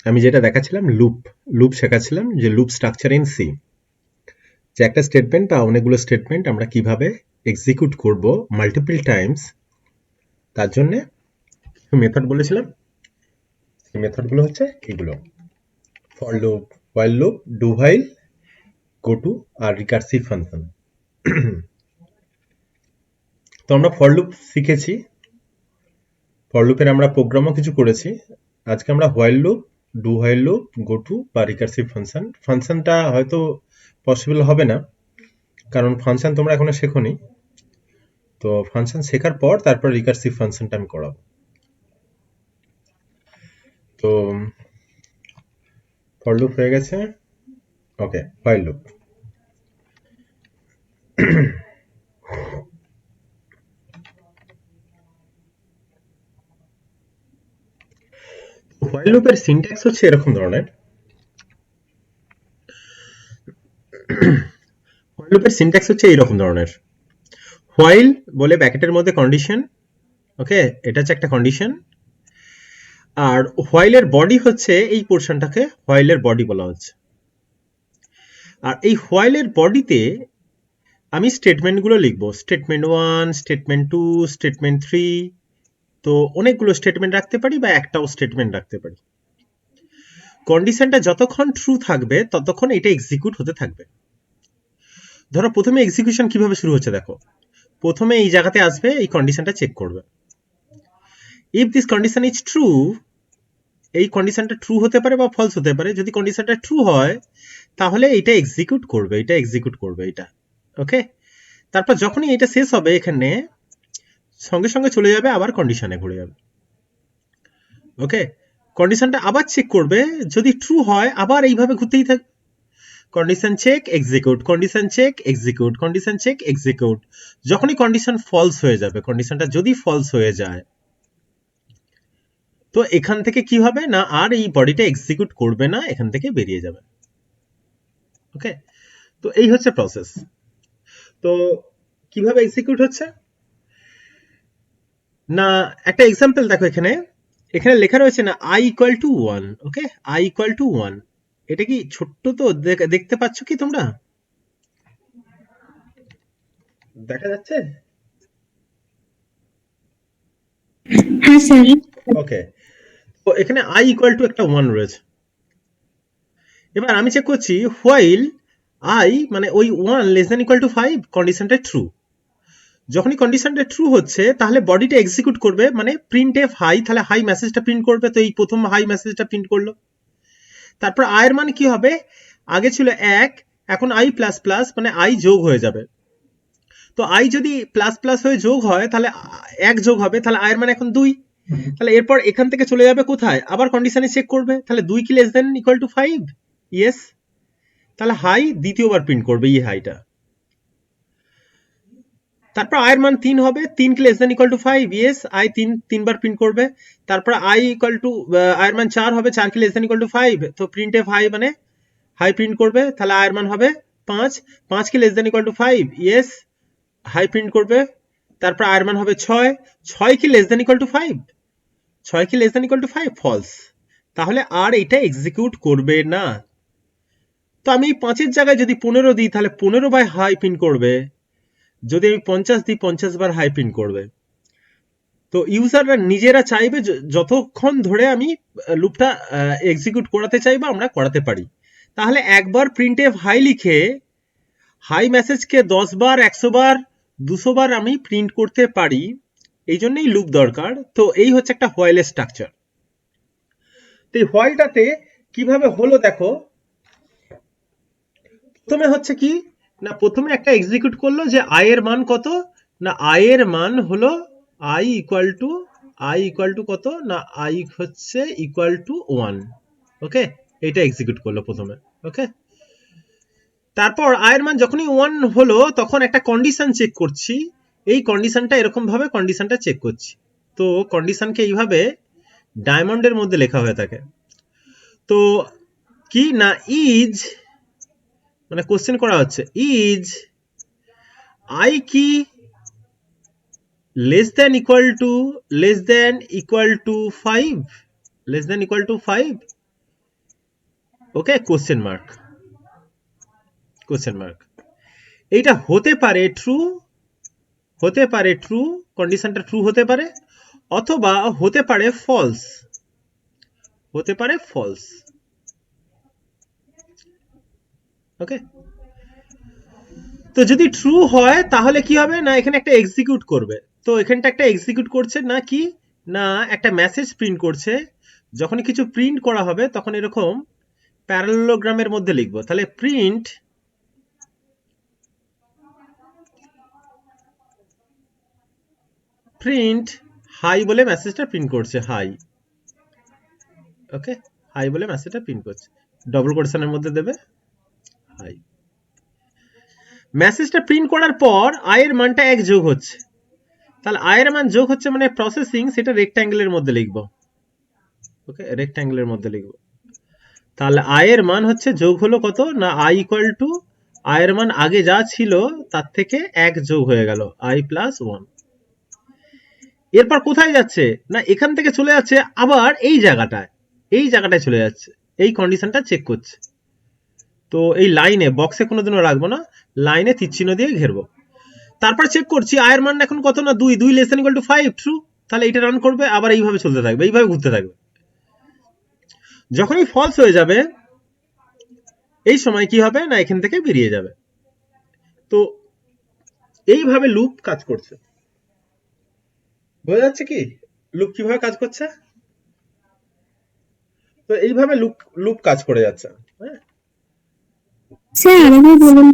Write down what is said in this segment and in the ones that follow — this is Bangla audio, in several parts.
আমি যেটা দেখাচ্ছিলাম লুপ শেখাচ্ছিলাম, যে লুপ স্ট্রাকচার ইন সি, যে একটা স্টেটমেন্ট বা অনেকগুলো স্টেটমেন্ট আমরা কিভাবে এক্সিকিউট করব মাল্টিপল টাইমস, তার জন্য মেথড বলেছিলাম। এই মেথডগুলো হচ্ছে এগুলো: for loop, while loop, do while, go to আর রিকার্সিভ ফাংশন। তো আমরা ফর লুপ শিখেছি, ফর লুপের আমরা প্রোগ্রামও কিছু করেছি। আজকে আমরা while loop, do while loop, go to বা রিকার্সিভ ফাংশন। ফাংশনটা হয়তো পসিবল হবে না, কারণ ফাংশন তোমরা এখনো শেখোনি। তো ফাংশন শেখার পর তারপর রিকার্সিভ ফাংশনটা আমি করাবো। তো ফর লুপ হয়ে গেছে, ওকে। হোয়াইল লুপ, হোয়াইল লুপের সিনট্যাক্স হচ্ছে এরকম ধরনের। হোয়াইল লুপের সিনট্যাক্স হচ্ছে এইরকম ধরনের: হোয়াইল বলে ব্র্যাকেটের মধ্যে কন্ডিশন, ওকে, এটা হচ্ছে একটা কন্ডিশন। আর হোয়াইলের বডি হচ্ছে এই পোর্শনটাকে হোয়াইলের বডি বলা হচ্ছে। আর এই হোয়াইলের বডিতে আমি স্টেটমেন্টগুলো লিখবো, স্টেটমেন্ট 1, স্টেটমেন্ট 2, স্টেটমেন্ট 3। তো অনেকগুলো স্টেটমেন্ট রাখতে পারি বা একটাও স্টেটমেন্ট রাখতে পারি। কন্ডিশনটা যতক্ষণ ট্রু থাকবে ততক্ষণ এটা এক্সিকিউট হতে থাকবে। ধরো প্রথমে এক্সিকিউশন কিভাবে শুরু হচ্ছে দেখো, প্রথমে এই জায়গাতে আসবে, এই কন্ডিশনটা চেক করবে। If this condition is true, এই কন্ডিশনটা ট্রু হতে পারে বা ফলস হতে পারে। যদি কন্ডিশনটা ট্রু হয় তাহলে এটা এক্সিকিউট করবে, এটা এক্সিকিউট করবে এটা, ওকে। তারপর যখনই এটা শেষ হবে এখানে সঙ্গে সঙ্গে চলে যাবে আবার কন্ডিশনে ঘুরে যাবে, ওকে। কন্ডিশনটা আবার চেক করবে, যদি ট্রু হয় আবার এইভাবে ঘুরতেই থাকবে। Condition check, execute, condition check, execute, condition check, execute. যখনই কন্ডিশন ফলস হয়ে যাবে, কন্ডিশনটা যদি ফলস হয়ে যায়, তো এখান থেকে কি হবে না, আর এই বডিটা এক্সিকিউট করবে না, এখান থেকে বেরিয়ে যাবে, ওকে। তো এই হচ্ছে প্রসেস। তো কিভাবে এক্সিকিউট হচ্ছে না, একটা এক্সাম্পল দেখো। এখানে এখানে লেখা রয়েছে না i equal to 1, okay, i equal to 1। এটা কি ছোট্ট তো দেখতে পাচ্ছ কি তোমরা, দেখা যাচ্ছে? হ্যাঁ স্যার। ওকে। তো এখানে i ইকুয়াল টু একটা 1 রয়েছে। এবার আমি চেক করছি হোয়াইল i মানে ওই 1 লেস দ্যান ইকুয়াল টু 5, কন্ডিশনটা ট্রু। যখনই কন্ডিশনটা ট্রু হচ্ছে তাহলে বডিটা এক্সিকিউট করবে, মানে প্রিন্ট এফ হাই, তাহলে হাই মেসেজটা প্রিন্ট করবে। তো এই প্রথম হাই মেসেজটা প্রিন্ট করলো। তারপর i এর মান কি হবে, আগে ছিল 1, এখন i প্লাস প্লাস, মানে i যোগ হয়ে যাবে। তো i যদি প্লাস প্লাস হয়ে যোগ হয় তাহলে 1 যোগ হবে, তাহলে i এর মান এখন 2। তাহলে এরপর এখান থেকে চলে যাবে কোথায়, আবার কন্ডিশনে চেক করবে, তাহলে 2 কি less than equal to 5, yes. তাহলে হাই দ্বিতীয়বার প্রিন্ট করবে, এই হাইটা। তারপর i এর মান 3 হবে, 3 কি less than equal to 5, yes, i তিনবার প্রিন্ট করবে। তারপর i ইকুয়াল টু i এর মান 4 হবে, 4 কি লেস দেন ইকুয়াল টু 5, তো প্রিন্ট এফ হাই মানে হাই প্রিন্ট করবে, তাহলে i এর মান হবে 5, 5 কি less than equal to 5, yes, hi print করবে। তারপর i এর মান হবে 6, 6 কি লেস দেন ইকুয়াল টু 5, 6 কি less than equal to 5, false. তাহলে আর এটা এক্সিকিউট করবে না। তো আমি 5 এর জায়গায় যদি 15 দিই তাহলে 15 বাই হাই প্রিন্ট করবে, যদি আমি 50 দিই 50 বার হাই প্রিন্ট করবে। তো ইউজাররা নিজেরা চাইবে যতক্ষণ ধরে আমি লুপটা এক্সিকিউট করাতে চাইবো আমরা করাতে পারি। তাহলে একবার প্রিন্ট এফ হাই লিখে হাই মেসেজকে 10 বার, 100 বার, 200 বার আমি প্রিন্ট করতে পারি। এই জন্যই লুপ দরকার। তো এই হচ্ছে একটা হোয়াইলের স্ট্রাকচার। তো এই হোয়াইলটাতে কিভাবে হলো দেখো, প্রথমে হচ্ছে কি না, প্রথমে একটা এক্সিকিউট করলো যে i এর মান কত না, i এর মান হলো i ইকুয়াল টু কত না, i হচ্ছে ইকুয়াল টু 1, ওকে। এটা এক্সিকিউট করলো প্রথমে, ওকে। তারপর i এর মান যখনই 1 হলো তখন একটা কন্ডিশন চেক করছি। এই কন্ডিশনটা এরকম ভাবে কন্ডিশনটা চেক করছি। তো কন্ডিশনকে এইভাবে ডায়মন্ডের মধ্যে লেখা হয়ে থাকে। তো কি না, ইজ মানে কোশ্চেন করা হচ্ছে, ইজ i কি less than equal to 5, less than equal to 5, okay, question mark, question mark. এইটা হতে পারে ট্রু, হতে পারে ট্রু, কন্ডিশনটা ট্রু হতে পারে, অথবা হতে পারে ফলস, হতে পারে ফলস। ওকে, তো যদি ট্রু হয় তাহলে কি হবে না, এখানে একটা এক্সিকিউট করবে। তো এখানটা একটা এক্সিকিউট করছে না কি, না একটা মেসেজ প্রিন্ট করছে। যখন কিছু প্রিন্ট করা হবে তখন এরকম প্যারালেলোগ্রামের মধ্যে লিখবো, তাহলে প্রিন্ট প্রিন্ট হাই বলে মেসেজটা প্রিন্ট করছে, হাই। ওকে, হাই বলে মেসেজটা প্রিন্ট করছে, ডবল কোটেশনের মধ্যে দেবে হাই। মেসেজটা প্রিন্ট করার পর আয়ের মানটা 1 যোগ হচ্ছে, তাহলে আয়ের মান যোগ হচ্ছে মানে প্রসেসিং, সেটা রেক্ট্যাঙ্গেলের মধ্যে লিখবো। ওকে, রেক্ট্যাঙ্গেলের মধ্যে লিখবো। তাহলে আয়ের মান হচ্ছে যোগ হলো কত না, আই ইকুয়াল টু আয়ের মান আগে যা ছিল তার থেকে 1 যোগ হয়ে গেল, আই প্লাস 1। এরপর কোথায় যাচ্ছে না, এখান থেকে চলে যাচ্ছে আবার এই জায়গাটায়, এই জায়গাটায় চলে যাচ্ছে, এই কন্ডিশনটা চেক করছে। তো এই লাইনে, বক্সে কোনোদিনও রাখবো না, লাইনে তীরচিহ্ন দিয়ে ঘেরবো। তারপর চেক করছি আয়ের মান এখন কত না 2, 2 less than equal to 5, true. তাহলে এটা রান করবে, আবার এইভাবে চলতে থাকবে, এইভাবে ঘুরতে থাকবে। যখনই ফলস হয়ে যাবে এই সময় কি হবে না, এখান থেকে বেরিয়ে যাবে। তো এইভাবে লুপ কাজ করছে, বোঝা যাচ্ছে কি লুপ কিভাবে কাজ করছে? তো এইভাবে লুপ লুপ কাজ করে যাচ্ছে। হ্যাঁ, স্যার আরেকবার বলুন।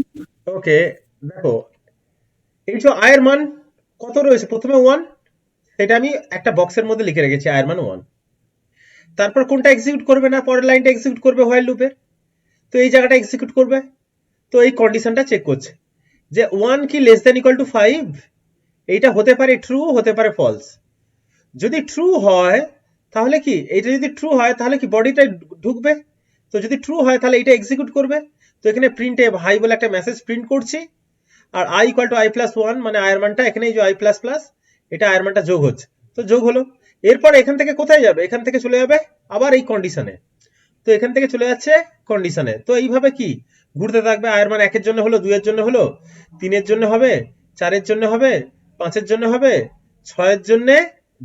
ওকে, দেখো এই যে আয়ের মান কত রয়েছে, প্রথমে 1, সেটা আমি একটা বক্সের মধ্যে লিখে রেখেছি, আয়ের মান 1। তারপর কোনটা এক্সিকিউট করবে না, পরের লাইনটা এক্সিকিউট করবে হোয়াইল লুপে, তো এই জায়গাটা এক্সিকিউট করবে। তো এই কন্ডিশনটা চেক করছে যে 1 কি লেস দ্যান ইকুয়াল টু 5, এইটা হতে পারে ট্রু, হতে পারে ফলস। যদি ট্রু হয় তাহলে কি, এইটা যদি ট্রু হয় তাহলে কি বডিটা ঢুকবে। তো যদি ট্রু হয় তাহলে এটা এক্সিকিউট করবে। তো এখানে প্রিন্টে হাই বলে একটা মেসেজ প্রিন্ট করছি, আর I equal to I plus 1, মানে আয়ের মানটা এখানে এই যে আই প্লাস প্লাস, এটা আয়ের মানটা যোগ হচ্ছে, তো যোগ হলো। এরপর এখান থেকে কোথায় যাবে, এখান থেকে চলে যাবে আবার এই কন্ডিশনে। তো এখান থেকে চলে যাচ্ছে কন্ডিশনে। তো এইভাবে কি ঘুরতে থাকবে, আয়ের মান 1 এর জন্য হলো, 2 এর জন্য হলো, 3 এর জন্য হবে, 4 এর জন্য হবে, 5 এর জন্য হবে, 6 এর জন্য।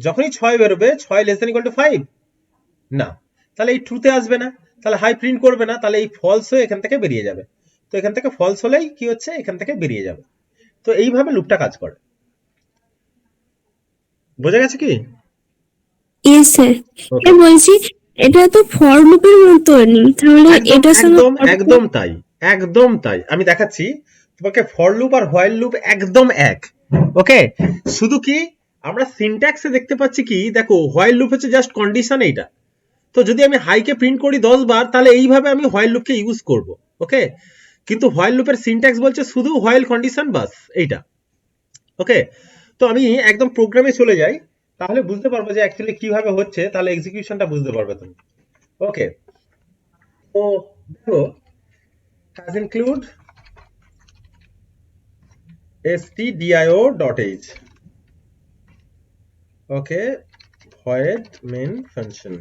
যখনই 6 বেরোবে, 6 লেস দ্যান ইকুয়াল টু 5 না, তাহলে এই ট্রুতে আসবে না, তাহলে হাই প্রিন্ট করবে না, তাহলে এই ফলস হয়ে এখান থেকে বেরিয়ে যাবে। তো এখান থেকে ফলস হলেই কি হচ্ছে, এখান থেকে বেরিয়ে যাবে। তো এইভাবে লুপটা কাজ করে, বোঝা গেছে কি? Yes sir. ওকে, বলছি এটা তো ফর লুপের মতনই, তাহলে একদম এটার সঙ্গে একদম একদম তাই, একদম তাই। আমি দেখাচ্ছি তোমাকে, ফর লুপ আর হোয়াইল লুপ একদম এক। ওকে, শুধু কি আমরা সিনট্যাক্সে দেখতে পাচ্ছি কি, দেখো হোয়াইল লুপ হচ্ছে জাস্ট কন্ডিশন এইটা। তো যদি আমি হাইকে প্রিন্ট করি 10 বার, তাহলে এইভাবে আমি হোয়াইল লুপকে ইউজ করব। ওকে, কিন্তু হোয়াইল লুপের সিনট্যাক্স বলছে শুধু হোয়াইল কন্ডিশন, বাস এইটা। ওকে, তো আমি একদম প্রোগ্রামে চলে যাই, তাহলে বুঝতে পারবো যে অ্যাকচুয়ালি কিভাবে হচ্ছে, তাহলে এক্সিকিউশনটা বুঝতে পারবে তুমি। ওকে, তো দেখো has include stdio.h, okay, void main function।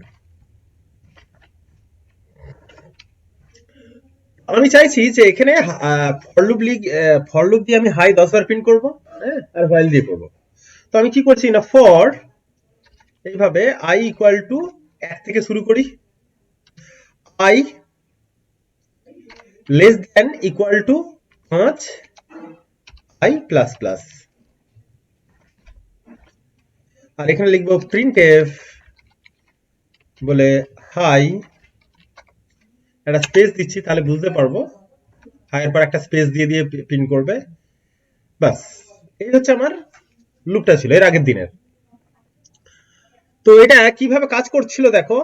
আমি চাইছি যে এখানে ফর লুপ দিয়ে আমি হাই 10 বার প্রিন্ট করব, হ্যাঁ, আর হোয়াইল দিয়ে করব। তো আমি কি করছি না, ফর এইভাবে i ইকুয়াল টু 1 থেকে শুরু করি, i less than equal to 5, i plus plus. আর এখানে লিখবো প্রিন্টএফ বলে হাই, একটা স্পেস দিচ্ছি তাহলে বুঝতে পারবো, হাইয়ের পর একটা স্পেস দিয়ে দিয়ে প্রিন্ট করবে, বাস। এই হচ্ছে আমার লুপটা ছিল এর আগের দিনের। তো এটা কিভাবে কাজ করছিল দেখো,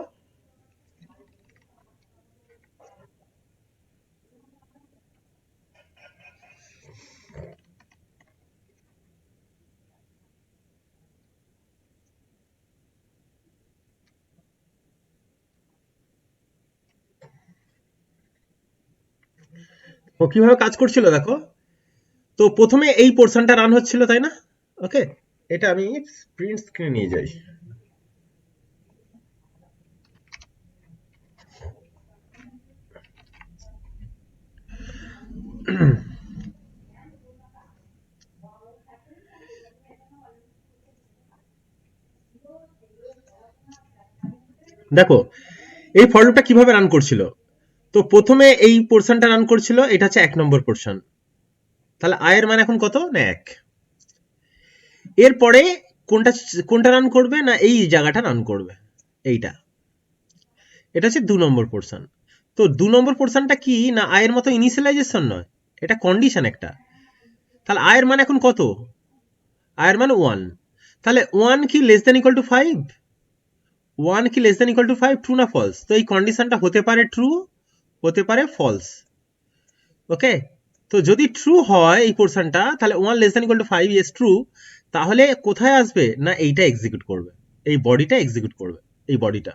তো কিভাবে কাজ করছিল দেখো। তো প্রথমে এই পোর্শনটা রান হচ্ছিল, তাই না? ওকে, এটা আমি প্রিন্ট স্ক্রিনে নিয়ে যাই। দেখো এই ফর লুপটা কিভাবে রান করছিল। তো প্রথমে এই পোর্শনটা রান করছিল, এটা হচ্ছে 1 নম্বর পোর্শন। তাহলে i এর মান এখন কত না 1। এরপরে কোনটা কোনটা রান করবে না এই জায়গাটা রান করবে, এইটা। এটা হচ্ছে 2 নম্বর পোর্শন। তো 2 নম্বর পোর্শনটা কি না i এর মতো ইনিশিয়ালাইজেশন নয়, এটা কন্ডিশন একটা। তাহলে i এর মান এখন কত, i এর মান 1। তাহলে 1 কি লেস দ্যান ইকুয়াল টু 5, 1 কি less than equal to 5, true না ফলস। তো এই কন্ডিশনটা হতে পারে ট্রু, হতে পারে ফলস। ওকে, তো যদি ট্রু হয় এই পোর্শনটা, তাহলে 1 less than equal to 5 is true. তাহলে কোথায় আসবে না এইটা এক্সিকিউট করবে, এই বডিটা এক্সিকিউট করবে, এই বডিটা।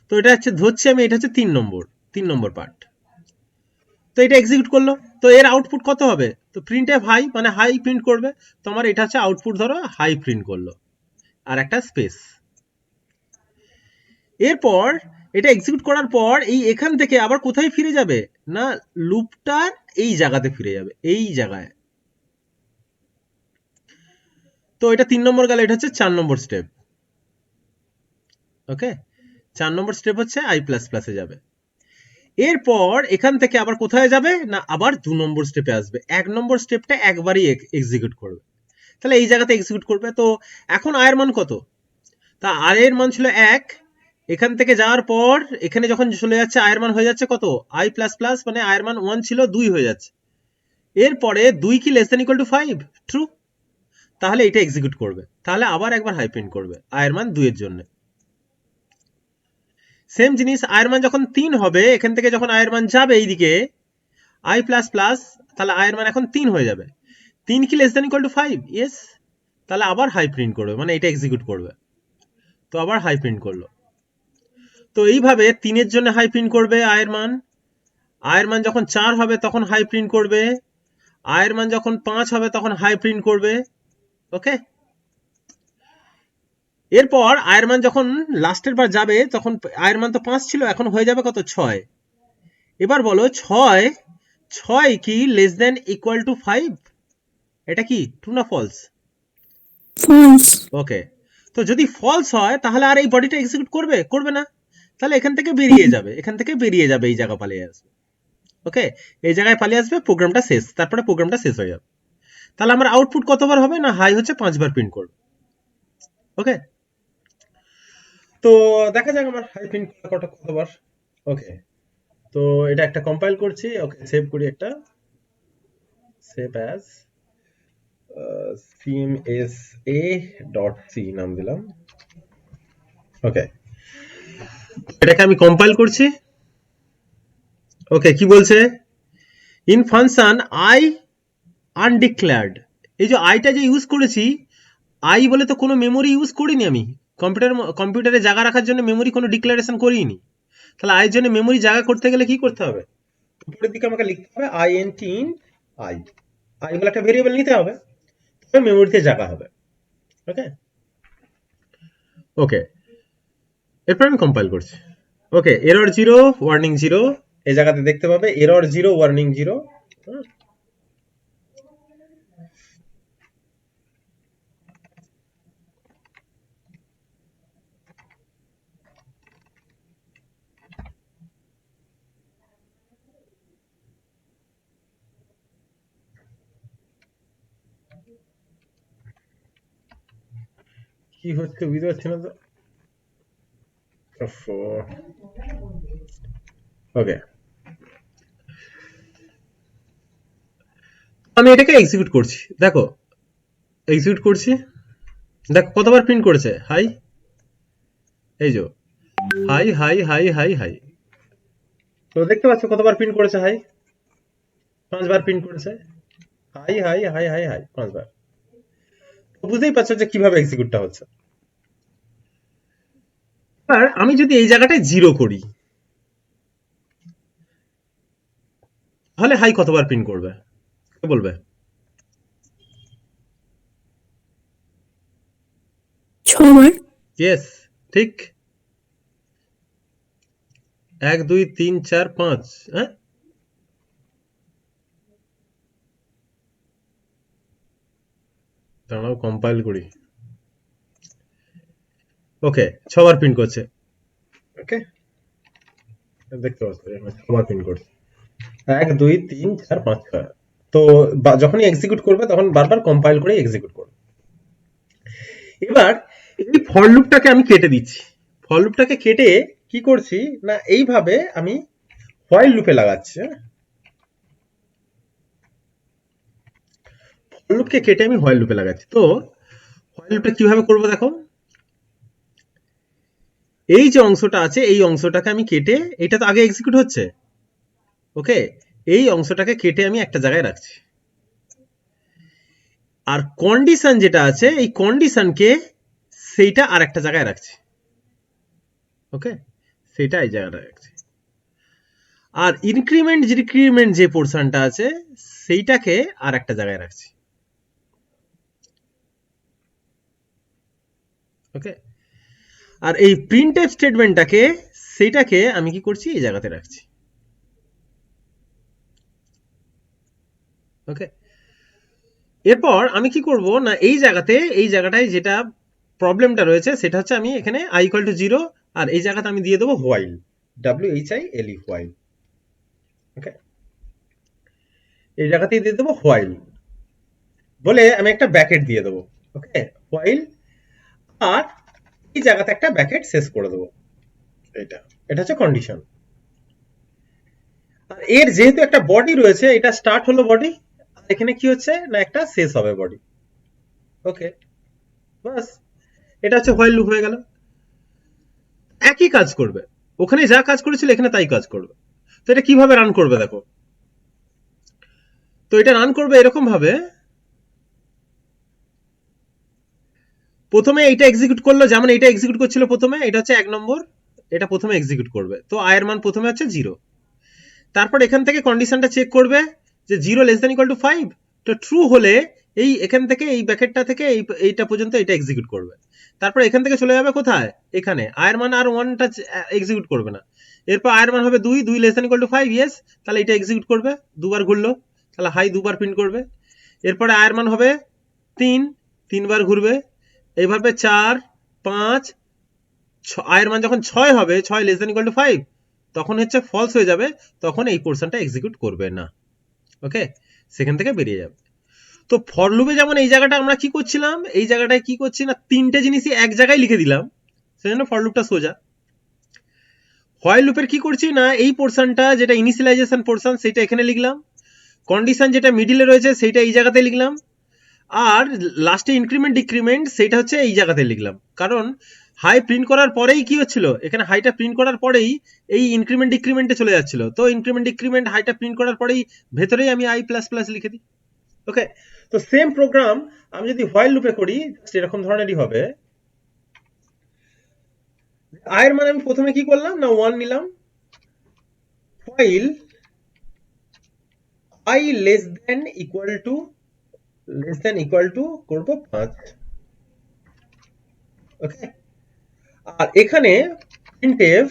তো এটা হচ্ছে ধরছি আমি, এটা হচ্ছে 3 নম্বর পার্ট। তো এটা এক্সিকিউট করলো, তো এর আউটপুট কত হবে, তো প্রিন্ট এফ হাই মানে হাই প্রিন্ট করবে। তোমার এটা হচ্ছে আউটপুট, ধরো হাই প্রিন্ট করলো আর একটা স্পেস। এরপর এটা এক্সিকিউট করার পর এই এখান থেকে আবার কোথায় ফিরে যাবে না লুপটার এই জায়গাতে ফিরে যাবে, এই জায়গায়। তো এটা 3 নম্বর গেল, এটা হচ্ছে 4 নম্বর স্টেপ। ওকে, 4 নম্বর স্টেপ হচ্ছে i প্লাস প্লাসে যাবে। এরপর এখান থেকে আবার কোথায় যাবে না আবার 2 নম্বর স্টেপে আসবে। 1 নম্বর স্টেপটা একবারই এক্সিকিউট করবে, তাহলে এই জায়গাতে এক্সিকিউট করবে। তো এখন i এর মান কত, তা i এর মান ছিল 1। এখান থেকে যাওয়ার পর এখানে যখন চলে যাচ্ছে i এর মান হয়ে যাচ্ছে কত, i প্লাস প্লাস মানে i এর মান 1 ছিল 2 হয়ে যাচ্ছে। এরপরে 2 কি less than equal to 5, true. তাহলে এটা এক্সিকিউট করবে, তাহলে আবার একবার হাই প্রিন্ট করবে i এর মান 2 এর জন্য। সেম জিনিস i এর মান যখন 3 হবে, এখান থেকে যখন i এর মান যাবে এইদিকে i প্লাস প্লাস, তাহলে i এর মান এখন 3 হয়ে যাবে। 3 কি less than equal to 5, yes. তাহলে আবার হাই প্রিন্ট করবে, মানে এটা এক্সিকিউট করবে। তো আবার হাই প্রিন্ট করলো। তো এইভাবে 3 এর জন্য হাই প্রিন্ট করবে i এর মান। i এর মান যখন 4 হবে তখন হাই প্রিন্ট করবে। i এর মান যখন 5 হবে তখন হাই প্রিন্ট করবে। ওকে, এরপর i এর মান যখন লাস্টের বার যাবে তখন i এর মান তো 5 ছিল, এখন হয়ে যাবে কত 6। এবার বলো 6, 6 কি লেস দ্যান ইকুয়াল টু 5, এটা কি ট্রু না ফলস। ফলস। ওকে, তো যদি ফলস হয় তাহলে আর এই বডিটা এক্সিকিউট করবে, করবে না। তাহলে এখান থেকে বেরিয়ে যাবে, এখান থেকে বেরিয়ে যাবে, এই জায়গা পালিয়ে আসবে। ওকে, এই জায়গায় পালিয়ে আসবে, প্রোগ্রামটা শেষ, তারপরে প্রোগ্রামটা শেষ হয়ে যাবে। তাহলে আমার আউটপুট কতবার হবে না হাই হচ্ছে 5 বার প্রিন্ট করবে। ওকে, তো দেখা যাক আমার হাই প্রিন্ট কতবার। ওকে, তো এটা একটা কম্পাইল করছি। ওকে, সেভ করি, একটা সেভ অ্যাজ cmsa.c নাম দিলাম। ওকে, এটাকে আমি কম্পাইল করছি। ওকে, কি বলছে, ইন ফাংশন i আনডিক্লেয়ার্ড। এই যে আইটা যে ইউজ করেছি, আই বলে তো কোনো মেমোরি ইউজ করিনি আমি। কম্পিউটারে জায়গা রাখার জন্য মেমোরি কোনো ডিক্লারেশন করিনি। তাহলে আইয়ের জন্য মেমোরি জায়গা করতে গেলে কি করতে হবে, উপরের দিকে আমাকে লিখতে হবে int in i, আই বলে একটা ভেরিয়েবল নিতে হবে, তবে মেমোরিতে জায়গা হবে। ওকে, ওকে, এরপর আমি কম্পাইল করছি। ওকে, এরর 0 ওয়ার্নিং 0, এই জায়গাতে দেখতে পাবে এরর 0 ওয়ার্নিং 0। কি হচ্ছে বুঝতে পারছি না তো। ওকে, আমি এটাকে এক্সিকিউট করছি। দেখো এক্সিকিউট করছি, দেখো কতবার প্রিন্ট করেছে হাই, এই যে high high high high high. তো দেখতে পাচ্ছ কতবার প্রিন্ট করেছে হাই, 5 বার প্রিন্ট করেছে high high high high high 5 বার। তো বুঝতেই পারছো যে কিভাবে এক্সিকিউটটা হচ্ছে। আর আমি যদি এই জায়গাটায় 0 করি, তাহলে হাই কতবার প্রিন্ট করবে, কে বলবে। 6 বার। ইয়েস, ঠিক। 1 2 3 4 5, হ্যাঁ। দাঁড়াও কম্পাইল করি। ওকে, 6 বার প্রিন্ট করছে। ওকে, দেখতে পাচ্ছি আবার প্রিন্ট করছি 1 2 3 4 5 6। তো যখনই এক্সিকিউট করবে তখন বারবার কম্পাইল করে এক্সিকিউট করবে। এবার এই ফর লুপটাকে আমি কেটে দিচ্ছি। ফর লুপটাকে কেটে কি করছি না এইভাবে আমি হোয়াইল লুপে লাগাচ্ছি। ফর লুপকে কেটে আমি হোয়াইল লুপে লাগাচ্ছি। তো হোয়াইল লুপটা কিভাবে করব দেখো, এই যে অংশটা আছে এই অংশটাকে আমি কেটে, এটা তো আগে এক্সিকিউট হচ্ছে, ওকে, এই অংশটাকে কেটে আমি একটা জায়গায় রাখছি। আর কন্ডিশন যেটা আছে এই কন্ডিশনকে সেইটা আর একটা জায়গায় রাখছি, ওকে, সেইটা এই জায়গাটা রাখছি। আর ইনক্রিমেন্ট ডিক্রিমেন্ট যে পোর্শনটা আছে সেইটাকে আর একটা জায়গায় রাখছি, ওকে। আর এই প্রিন্টএফ স্টেটমেন্টটাকে সেইটাকে আমি কি করছি এই জায়গাতে রাখছি, ওকে। এরপর আমি কি করব না এই জায়গাটায় যেটা প্রবলেমটা রয়েছে সেটা হচ্ছে আমি এখানে i ইকুয়াল টু 0 আর এই জায়গাতে আমি দিয়ে দেবো হোয়াইল, WHILE হোয়াইল, ওকে। এই জায়গাতেই দিয়ে দেবো হোয়াইল বলে আমি একটা ব্র্যাকেট দিয়ে দেবো, ওকে, হোয়াইল, আর এই জায়গাতে একটা ব্র্যাকেট শেষ করে দেবো। এটা হচ্ছে কন্ডিশন। আর এর যেহেতু একটা বডি রয়েছে, এটা স্টার্ট হলো বডি, আর এখানে কি হচ্ছে না একটা শেষ হবে বডি, ওকে, বাস। এটা হচ্ছে হোয়াইল লুপ হয়ে গেল। একই কাজ করবে, ওখানে যা কাজ করেছিল এখানে তাই কাজ করবে। তো এটা কিভাবে রান করবে দেখো, তো এটা রান করবে এরকম ভাবে, প্রথমে এইটা এক্সিকিউট করলো, যেমন এইটা এক্সিকিউট করছিল প্রথমে, এটা হচ্ছে 1 নম্বর, এটা প্রথমে এক্সিকিউট করবে, তো i এর মান প্রথমে হচ্ছে 0। তারপর এখান থেকে কন্ডিশনটা চেক করবে যে 0 লেস দ্যান ইকুয়াল টু 5, তো ট্রু হলে এই এখান থেকে এই ব্র্যাকেটটা থেকে এইটা পর্যন্ত এটা এক্সিকিউট করবে। তারপর এখান থেকে চলে যাবে কোথায়, এখানে i এর মান আর 1টা এক্সিকিউট করবে না। এরপর i এর মান হবে 2, 2 less than equal to 5, yes, তাহলে এটা এক্সিকিউট করবে, দুবার ঘুরলো, তাহলে হাই দুবার প্রিন্ট করবে। এরপরে i এর মান হবে 3, 3বার ঘুরবে, এইভাবে 4 5 i এর মান যখন 6 হবে, 6 লেস দ্যান ইকুয়াল টু 5, তখন হচ্ছে ফলস হয়ে যাবে, তখন এই পোর্শনটা এক্সিকিউট করবে না, ওকে, সেখান থেকে বেরিয়ে যাবে। তো ফর লুপে যেমন এই জায়গাটা আমরা কি করছিলাম, এই জায়গাটায় কি করছি না তিনটে জিনিসই এক জায়গায় লিখে দিলাম, সেজন্য ফর লুপটা সোজা। হোয়াইল লুপের কি করছি না এই পোর্শনটা যেটা ইনিশিয়ালাইজেশন পোর্শন সেটা এখানে লিখলাম, কন্ডিশন যেটা মিডিলে রয়েছে সেইটা এই জায়গাতে লিখলাম, আর লাস্টে ইনক্রিমেন্ট ডিক্রিমেন্ট সেটা হচ্ছে এই জায়গাতে লিখলাম। কারণ হাই প্রিন্ট করার পরেই কি হচ্ছিল, এখানে হাইটা প্রিন্ট করার পরেই এই ইনক্রিমেন্ট ডিক্রিমেন্টে চলে যাচ্ছিল, তো ইনক্রিমেন্ট ডিক্রিমেন্ট হাইটা প্রিন্ট করার পরেই ভেতরেই আমি i প্লাস প্লাস লিখে দিই, ওকে। তো সেম প্রোগ্রাম আমি যদি হোয়াইল লুপে করি এরকম ধরনেরই হবে। i এর মানে আমি প্রথমে কি করলাম না 1 নিলাম, while i less than equal two করব 5, ওকে। আর এখানে printf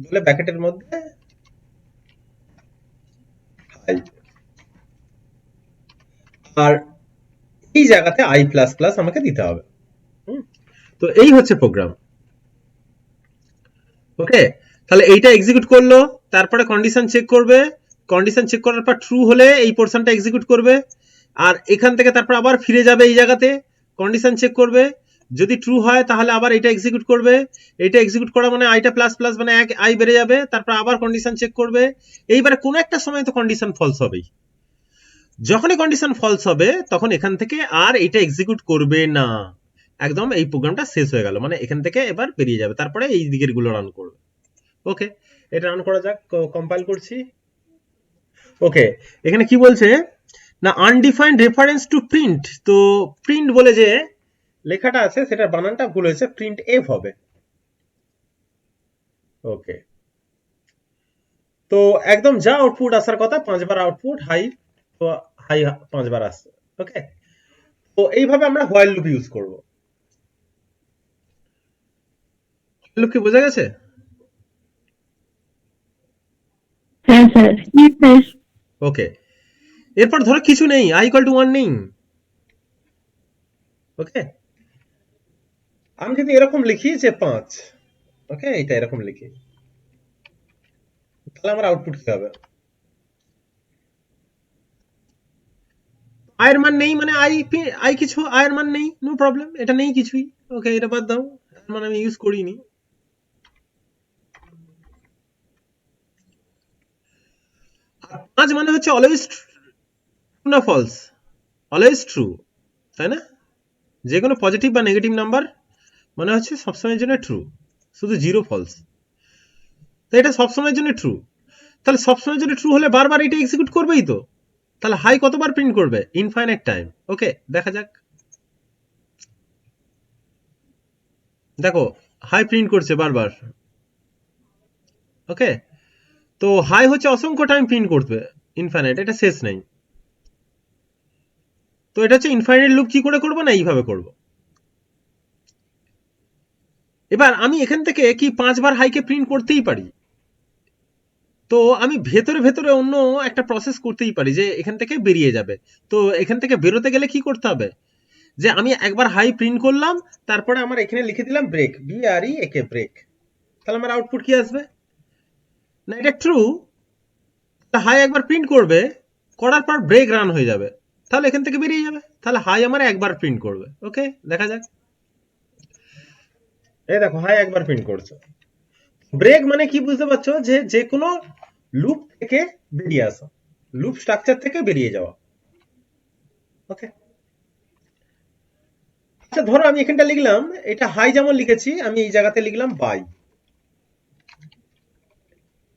বলে ব্র্যাকেটের মধ্যে হাই, আর এই জায়গাতে i প্লাস প্লাস আমাকে দিতে হবে। তো এই হচ্ছে প্রোগ্রাম, ওকে। তাহলে এইটা এক্সিকিউট করলো, তারপরে কন্ডিশন চেক করবে, কন্ডিশন চেক করার পর ট্রু হলে এই পোর্শনটা এক্সিকিউট করবে, আর এখান থেকে তারপর আবার ফিরে যাবে এই জায়গাতে, কন্ডিশন চেক করবে, যদি ট্রু হয় তাহলে আবার এটা এক্সিকিউট করবে, এটা এক্সিকিউট করা মানে আইটা প্লাস প্লাস মানে এক আই বেড়ে যাবে, তারপর আবার কন্ডিশন চেক করবে। এইবারে কোনো একটা সময় তো কন্ডিশন ফলস হবেই, যখনই কন্ডিশন ফলস হবে তখন এখান থেকে আর এটা এক্সিকিউট করবে না, একদম এই প্রোগ্রামটা শেষ হয়ে গেল, মানে এখান থেকে এবার বেরিয়ে যাবে, তারপরে এই দিকের গুলো রান করবে, ওকে। এটা রান করা যাক, কম্পাইল করছি, ওকে। এখানে কি বলছে না আনডিফাইন্ড রেফারেন্স টু প্রিন্ট, তো প্রিন্ট বলে যে লেখাটা আছে সেটার বানানটা ভুল হয়েছে, প্রিন্ট এফ হবে, ওকে। তো একদম যা আউটপুট আসার কথা 5বার আউটপুট হাই, তো হাই 5বার আসছে, ওকে। তো এইভাবে আমরা হোয়াইল লুপ ইউজ করব। হোয়াইল লুপ কি বোঝা গেছে? হ্যাঁ স্যার, হ্যাঁ স্যার। ওকে। এরপর ধরো কিছু নেই, i ইকুয়াল টু 1 নেই, ওকে। আমি যদি এরকম লিখি যে 5, ওকে, এটা এরকম লিখি, তাহলে আমার আউটপুট কি হবে? আয়ের মান নেই মানে আই কিছু আয়ের মান নেই, নো প্রবলেম, এটা নেই কিছুই। ওকে, এটা বাদ দাও, মানে আমি ইউজ করিনি। আর 5 মানে হচ্ছে অলওয়েজ ট্রু না ফলস? অলওয়েজ ট্রু, তাই না? যে কোনো পজিটিভ বা নেগেটিভ নাম্বার মানে হচ্ছে সবসময়ের জন্য ট্রু, শুধু 0 ফলস। তো এটা সবসময়ের জন্য ট্রু, তাহলে সবসময়ের জন্য ট্রু হলে বারবার এটা এক্সিকিউট করবেই তো। তাহলে হাই কতবার প্রিন্ট করবে? Infinite time. ওকে, দেখা যাক। দেখো, হাই প্রিন্ট করছে বারবার। ওকে, তো হাই হচ্ছে অসংখ্য টাইম প্রিন্ট করবে, ইনফাইনাইট, এটা শেষ নেই। তো এটা হচ্ছে ইনফাইনাইট লুপ। কি করে করবো? না এইভাবে করব। এবার আমি এখান থেকে কি 5 বার হাইকে প্রিন্ট করতেই পারি। তো আমি ভেতরে ভেতরে অন্য একটা প্রসেস করতেই পারি যে এখান থেকে বেরিয়ে যাবে। তো এখান থেকে বেরোতে গেলে কি করতে হবে? যে আমি একবার হাই প্রিন্ট করলাম, তারপরে আমার এখানে লিখে দিলাম ব্রেক, BREAK, ব্রেক। তাহলে আমার আউটপুট কি আসবে? না এটা ট্রু, হাই একবার প্রিন্ট করবে, করার পর ব্রেক রান হয়ে যাবে, তাহলে এখান থেকে বেরিয়ে যাবে। তাহলে হাই আমার একবার প্রিন্ট করবে। ওকে, দেখা যাক। এই দেখো, হাই একবার প্রিন্ট করছে। ব্রেক মানে কি বুঝতে পারছো? যে যে কোনো লুপ থেকে বেরিয়ে আসা, লুপ স্ট্রাকচার থেকে বেরিয়ে যাওয়া। ওকে, আচ্ছা ধরো আমি এখানটা লিখলাম, এটা হাই যেমন লিখেছি, আমি এই জায়গাতে লিখলাম বাই,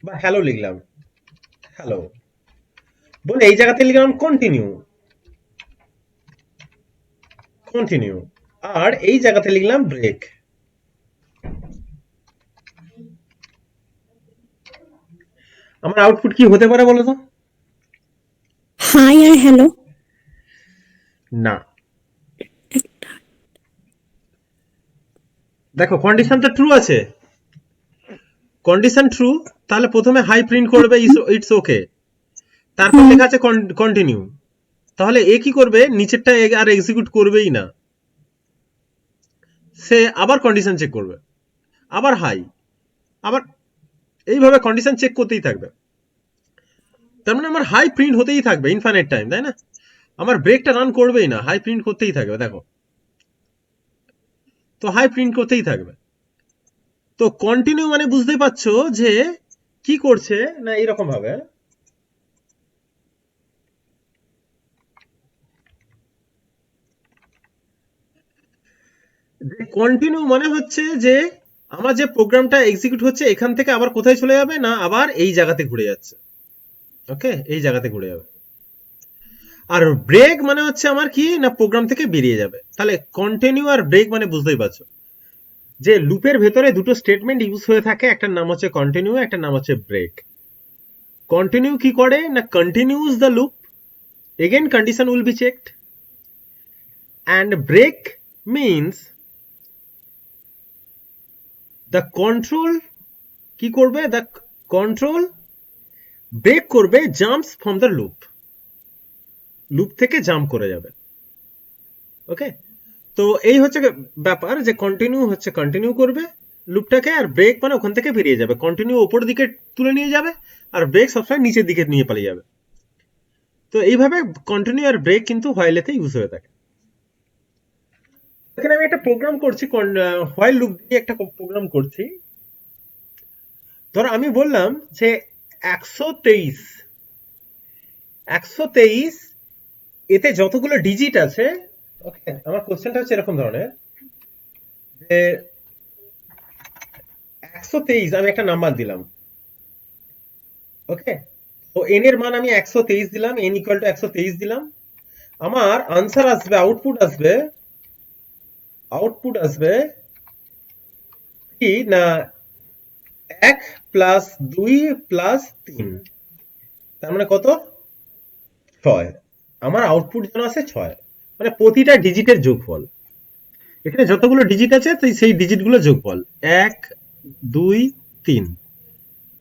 বা হ্যালো লিখলাম, হ্যালো বলে এই জায়গাতে লিখলাম কন্টিনিউ, কন্টিনিউ, আর এই জায়গাতে লিখলাম ব্রেক। আমার আউটপুট কি হতে পারে বলো তো? হাই আর হ্যালো। না, দেখো কন্ডিশন তো ট্রু আছে, কন্ডিশন ট্রু, তাহলে প্রথমে হাই প্রিন্ট করবে ইটস ওকে, তারপর লেখা আছে কন্টিনিউ, তাহলে এ কি করবে? নিচেরটা আর এক্সিকিউট করবেই না, সে আবার কন্ডিশন চেক করবে, আবার হাই, আবার এইভাবে কন্ডিশন চেক করতেই থাকবে। তার মানে আমার হাই প্রিন্ট হতেই থাকবে ইনফাইনাইট টাইম, তাই না? আমার ব্রেকটা রান করবেই না, হাই প্রিন্ট করতেই থাকবে। দেখো, তো হাই প্রিন্ট করতেই থাকবে। তো কন্টিনিউ মানে বুঝতেই পারছো যে কি করছে না, এরকম ভাবে কন্টিনিউ মানে হচ্ছে যে আমার যে প্রোগ্রামটা এক্সিকিউট হচ্ছে এখান থেকে আবার কোথায় চলে যাবে? না আবার এই জায়গাতে ঘুরে যাচ্ছে। ওকে, এই জায়গাতে ঘুরে যাবে। আর ব্রেক মানে হচ্ছে আমার কি না, প্রোগ্রাম থেকে বেরিয়ে যাবে। তাহলে কন্টিনিউ আর ব্রেক মানে বুঝতেই পারছো যে লুপের ভেতরে দুটো স্টেটমেন্ট ইউজ হয়ে থাকে, একটা নাম হচ্ছে কন্টিনিউ, একটা নাম হচ্ছে ব্রেক। কন্টিনিউ কি করে না, continues the loop, again condition will be checked, and break means the control কি করবে, দ্য কন্ট্রোল ব্রেক করবে, jumps from the loop, loop থেকে জাম্প করে যাবে। ওকে, তো এই হচ্ছে ব্যাপার যে কন্টিনিউ হচ্ছে কন্টিনিউ করবে লুপটাকে, আর ব্রেক মানে ওখান থেকে বেরিয়ে যাবে। কন্টিনিউ ওপরের দিকে তুলে নিয়ে যাবে, আর ব্রেক সবসময় নিচের দিকে নিয়ে পালিয়ে যাবে। তো এইভাবে কন্টিনিউ আর ব্রেক কিন্তু হোয়াইলেতে ইউজ হয়ে থাকে। এখানে আমি একটা প্রোগ্রাম করছি, হোয়াইল লুপ দিয়ে একটা প্রোগ্রাম করছি। ধরো আমি বললাম যে 123, 123 এতে যতগুলো ডিজিট আছে। ওকে, আমার কোশ্চেনটা হচ্ছে এরকম ধরনের যে 123 আমি একটা নাম্বার দিলাম। ওকে, তো n এর মান আমি 123 দিলাম, n ইকুয়াল টু 123 দিলাম। আমার আনসার আসবে, আউটপুট আসবে, আউটপুট আসবে কি না 1 প্লাস 2 প্লাস 3, তার মানে কত? 6। আমার আউটপুট যেন আসে 6, মানে প্রতিটা ডিজিটের যোগফল। এখানে যতগুলো ডিজিট আছে সেই ডিজিটগুলো যোগফল 1 2 3।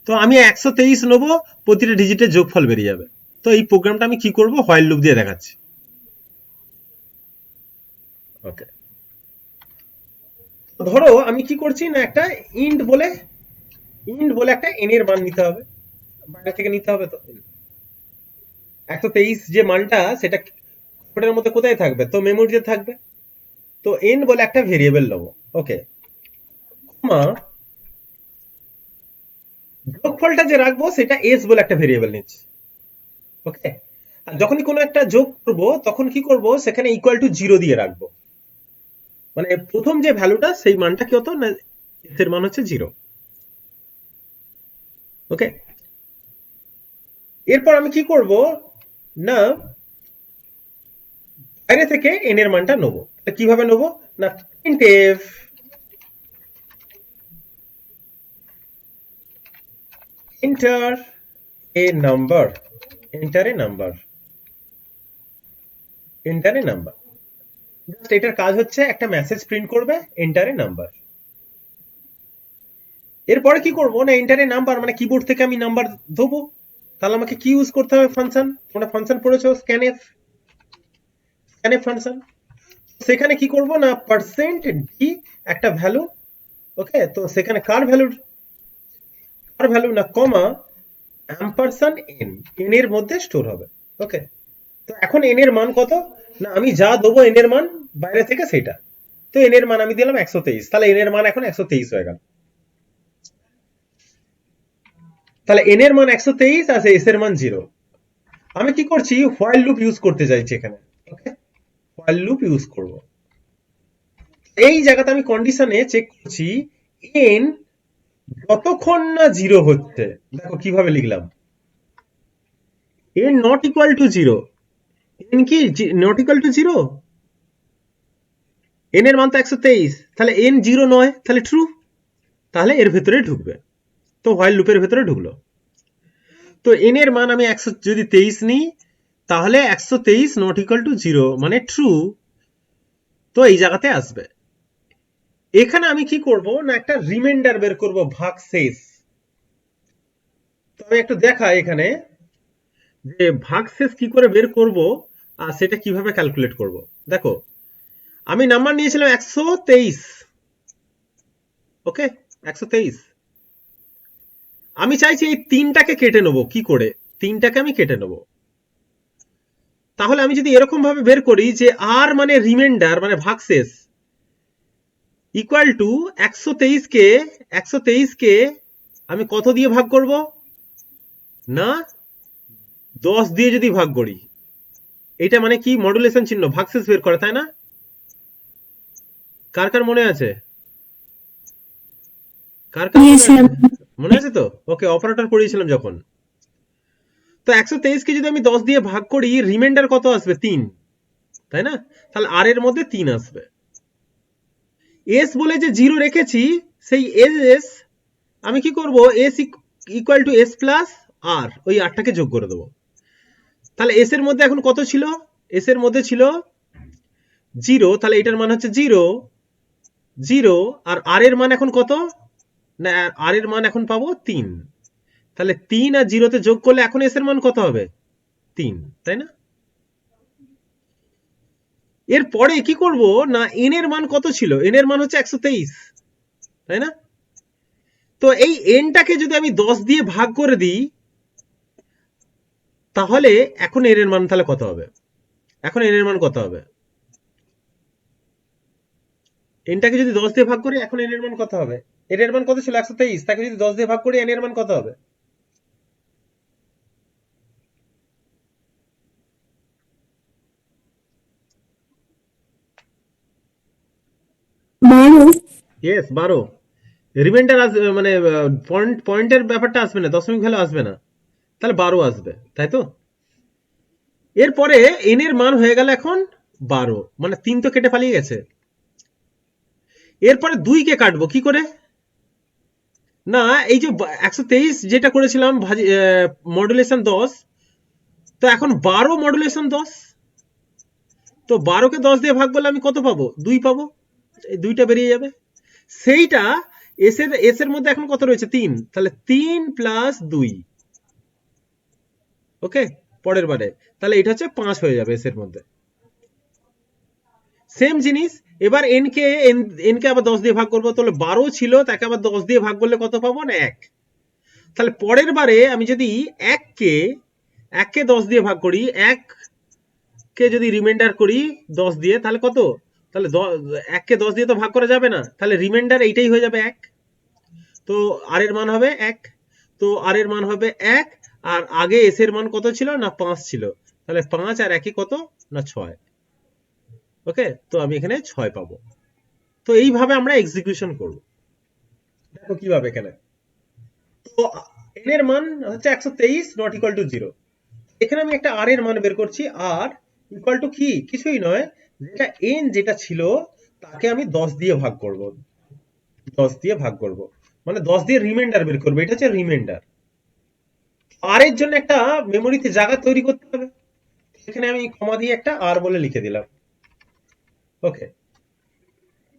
তো আমি 123 নেবো, প্রতিটা ডিজিটের যোগফল বেরিয়ে যাবে। তো এই প্রোগ্রামটা আমি কি করব, হোয়াইল লুপ দিয়ে দেখাচ্ছি। ওকে, ধরো আমি কি করছি না, একটা ইন্ট বলে একটা n এর মান নিতে হবে, বাইরে থেকে নিতে হবে। তো 123 যে মানটা সেটা কম্পিউটারের মধ্যে কোথায় থাকবে, তো মেমোরিতে থাকবে। তো n বলে একটা ভেরিয়েবল নেবো, ওকে, কমা যোগফলটা যে রাখবো সেটা s বলে একটা ভেরিয়েবল নিচ্ছি, ওকে। আর যখনই কোনো একটা যোগ করব তখন কি করব, সেখানে ইকুয়াল টু 0 দিয়ে রাখবো, মানে প্রথম যে ভ্যালুটা সেই মানটা কি হতো না, s এর মান হচ্ছে 0, ওকে। এরপর আমি কি করব না, বাইরে থেকে n এর মানটা নেবো। কিভাবে নেবো না, printf enter a number, enter a number, enter a number। Just এটার কাজ হচ্ছে একটা মেসেজ প্রিন্ট করবে, enter a number। এরপরে কি করব না, enter a number মানে কিবোর্ড থেকে আমি নাম্বার দেবো, তাহলে আমাকে কি ইউজ করতে হবে, ফাংশন। তোমরা ফাংশন পড়েছো, scanf, scanf ফাংশন। সেখানে কি করব না, পার্সেন্ট ডি একটা ভ্যালু, ওকে। তো সেখানে কার ভ্যালু না, কমা অ্যাম্পারসান এন, এন এর মধ্যে স্টোর হবে, ওকে। তো এখন এন এর মান কত না, আমি যা দেবো এন এর মান বাইরে থেকে সেটা। তো এন এর মান আমি দিলাম 123, তাহলে এন এর মান এখন 123 হয়ে গেল। তাহলে এন এর মান 123 আছে, এস এর মান 0। আমি কি করছি, হোয়াইল লুপ ইউজ করতে চাইছি এখানে, ওকে। হোয়াইল লুপ ইউজ করব। এই জায়গাতে আমি কন্ডিশনে চেক করছি এন যতক্ষণ না 0 হচ্ছে। দেখো কিভাবে লিখলাম, N not equal to 0, N কি নট ইকুয়াল টু 0, এন এর মান তো 123, তাহলে এন 0 নয়, তাহলে ট্রু, তাহলে এর ভেতরে ঢুকবে। তো হোয়াইল লুপের ভেতরে ঢুকলো। তো এন এর মান আমি 123 নিই, তাহলে 123 নট ইকুয়াল টু 0 মানে ট্রু, তো এই জায়গাতে আসবে। এখানে আমি কি করব না, একটা রিমাইন্ডার বের করব, ভাগশেষ। তো আমি একটু দেখাই এখানে যে ভাগশেষ কি করে বের করব আর সেটা কিভাবে ক্যালকুলেট করব। দেখো আমি নাম্বার নিয়েছিলাম 123, ওকে, 123। আমি চাইছি এই তিনটাকে কেটে নেবো, কি করে তিনটাকে আমি কেটে নেবো। তাহলে আমি যদি এরকম ভাবে বের করি যে আর মানে রিমাইন্ডার মানে ভাগশেষ ইকুয়াল টু 123 কে আমি কত দিয়ে ভাগ করব না, 10 দিয়ে যদি ভাগ করি, এটা মানে কি মডুলেশন চিহ্ন, ভাগশেষ বের করে, তাই না? কার কার মনে আছে, কার কার মনে আছে, মনে আছে তো, ওকে। অপারেটর পড়িয়েছিলাম যখন। তো 123 কে যদি আমি 10 দিয়ে ভাগ করি, রিমাইন্ডার কত আসবে, 3, তাই না? তাহলে আর এর মধ্যে 3 আসবে। এস বলে যে 0 রেখেছি, সেই এস আমি কি করব, S equal to S plus R, ওই আরটাকে যোগ করে দেবো। তাহলে এস এর মধ্যে এখন কত ছিল, এস এর মধ্যে ছিল 0, তাহলে এটার মান হচ্ছে 0, আর আর এর মান এখন কত না, আর এর মান এখন পাবো 3, তাহলে 3 আর 0 তে যোগ করলে এখন এস এর মান কত হবে, 3, তাই না? এরপরে কি করব না, এন এর মান কত ছিল, এন এর মান হচ্ছে 123, তাই না? তো এই এনটাকে যদি আমি 10 দিয়ে ভাগ করে দিই, তাহলে এখন এর মান তাহলে কত হবে, এখন এর মান কত হবে, এনটাকে যদি 10 দিয়ে ভাগ করি এখন এর মান কত হবে, এর মান কত ছিল 123, তাকে যদি 10 দিয়ে ভাগ করি এর মান কত হবে, ইয়েস 12। রিমাইন্ডার আসবে মানে পয়েন্টের ব্যাপারটা আসবে না, দশমিক ভ্যালু আসবে না, তাহলে 12 আসবে, তাই তো? এরপরে এন এর মান হয়ে গেল এখন 12, মানে 3 তো কেটে পালিয়ে গেছে। এরপরে 2 কে কাটবো কি করে না, এই যে 123 যেটা করেছিলাম মডুলেশন 10, তো এখন 12 মডুলেশন 10, তো 12 কে 10 দিয়ে ভাগ করলে আমি কত পাবো, 2 পাবো, এই 2টা বেরিয়ে যাবে। সেইটা এস এর মধ্যে এখন কত রয়েছে, 3, তাহলে 3 প্লাস 2, ওকে, পরের বারে, তাহলে এটা হচ্ছে 5 হয়ে যাবে এস এর মধ্যে। সেম জিনিস। এবার এন কে আবার 10 দিয়ে ভাগ করবো, তাহলে 12 ছিল তাকে আবার 10 দিয়ে ভাগ করলে কত পাবো না 1। তাহলে পরের বারে আমি যদি 1 কে 10 দিয়ে ভাগ করি, 1 কে যদি রিমাইন্ডার করি 10 দিয়ে, তাহলে কত? তাহলে 1 কে 10 দিয়ে তো ভাগ করা যাবে না, তাহলে রিমাইন্ডার এইটাই হয়ে যাবে 1। তো আর এর মান হবে 1। তো আর এর মান হবে 1। আর আগে এস এর মান কত ছিল না 5 ছিল, তাহলে 5 আর 1 কত না 6। ওকে, তো আমি এখানে 6 পাবো। তো এইভাবে আমরা এক্সিকিউশন করব। দেখো কিভাবে এখানে। তো n এর মান হচ্ছে 123 নট ইকুয়াল টু 0। এখানে আমি একটা r এর মান বের করছি, r ইকুয়াল টু কি, কিছুই নয়, যেটা n যেটা ছিল তাকে আমি 10 দিয়ে ভাগ করব। 10 দিয়ে ভাগ করব মানে 10 দিয়ে রিমাইন্ডার বের করব, এটা হচ্ছে রিমাইন্ডার। r এর জন্য একটা মেমোরিতে জায়গা তৈরি করতে হবে, এখানে আমি কমা দিয়ে একটা r বলে লিখে দিলাম। ওকে,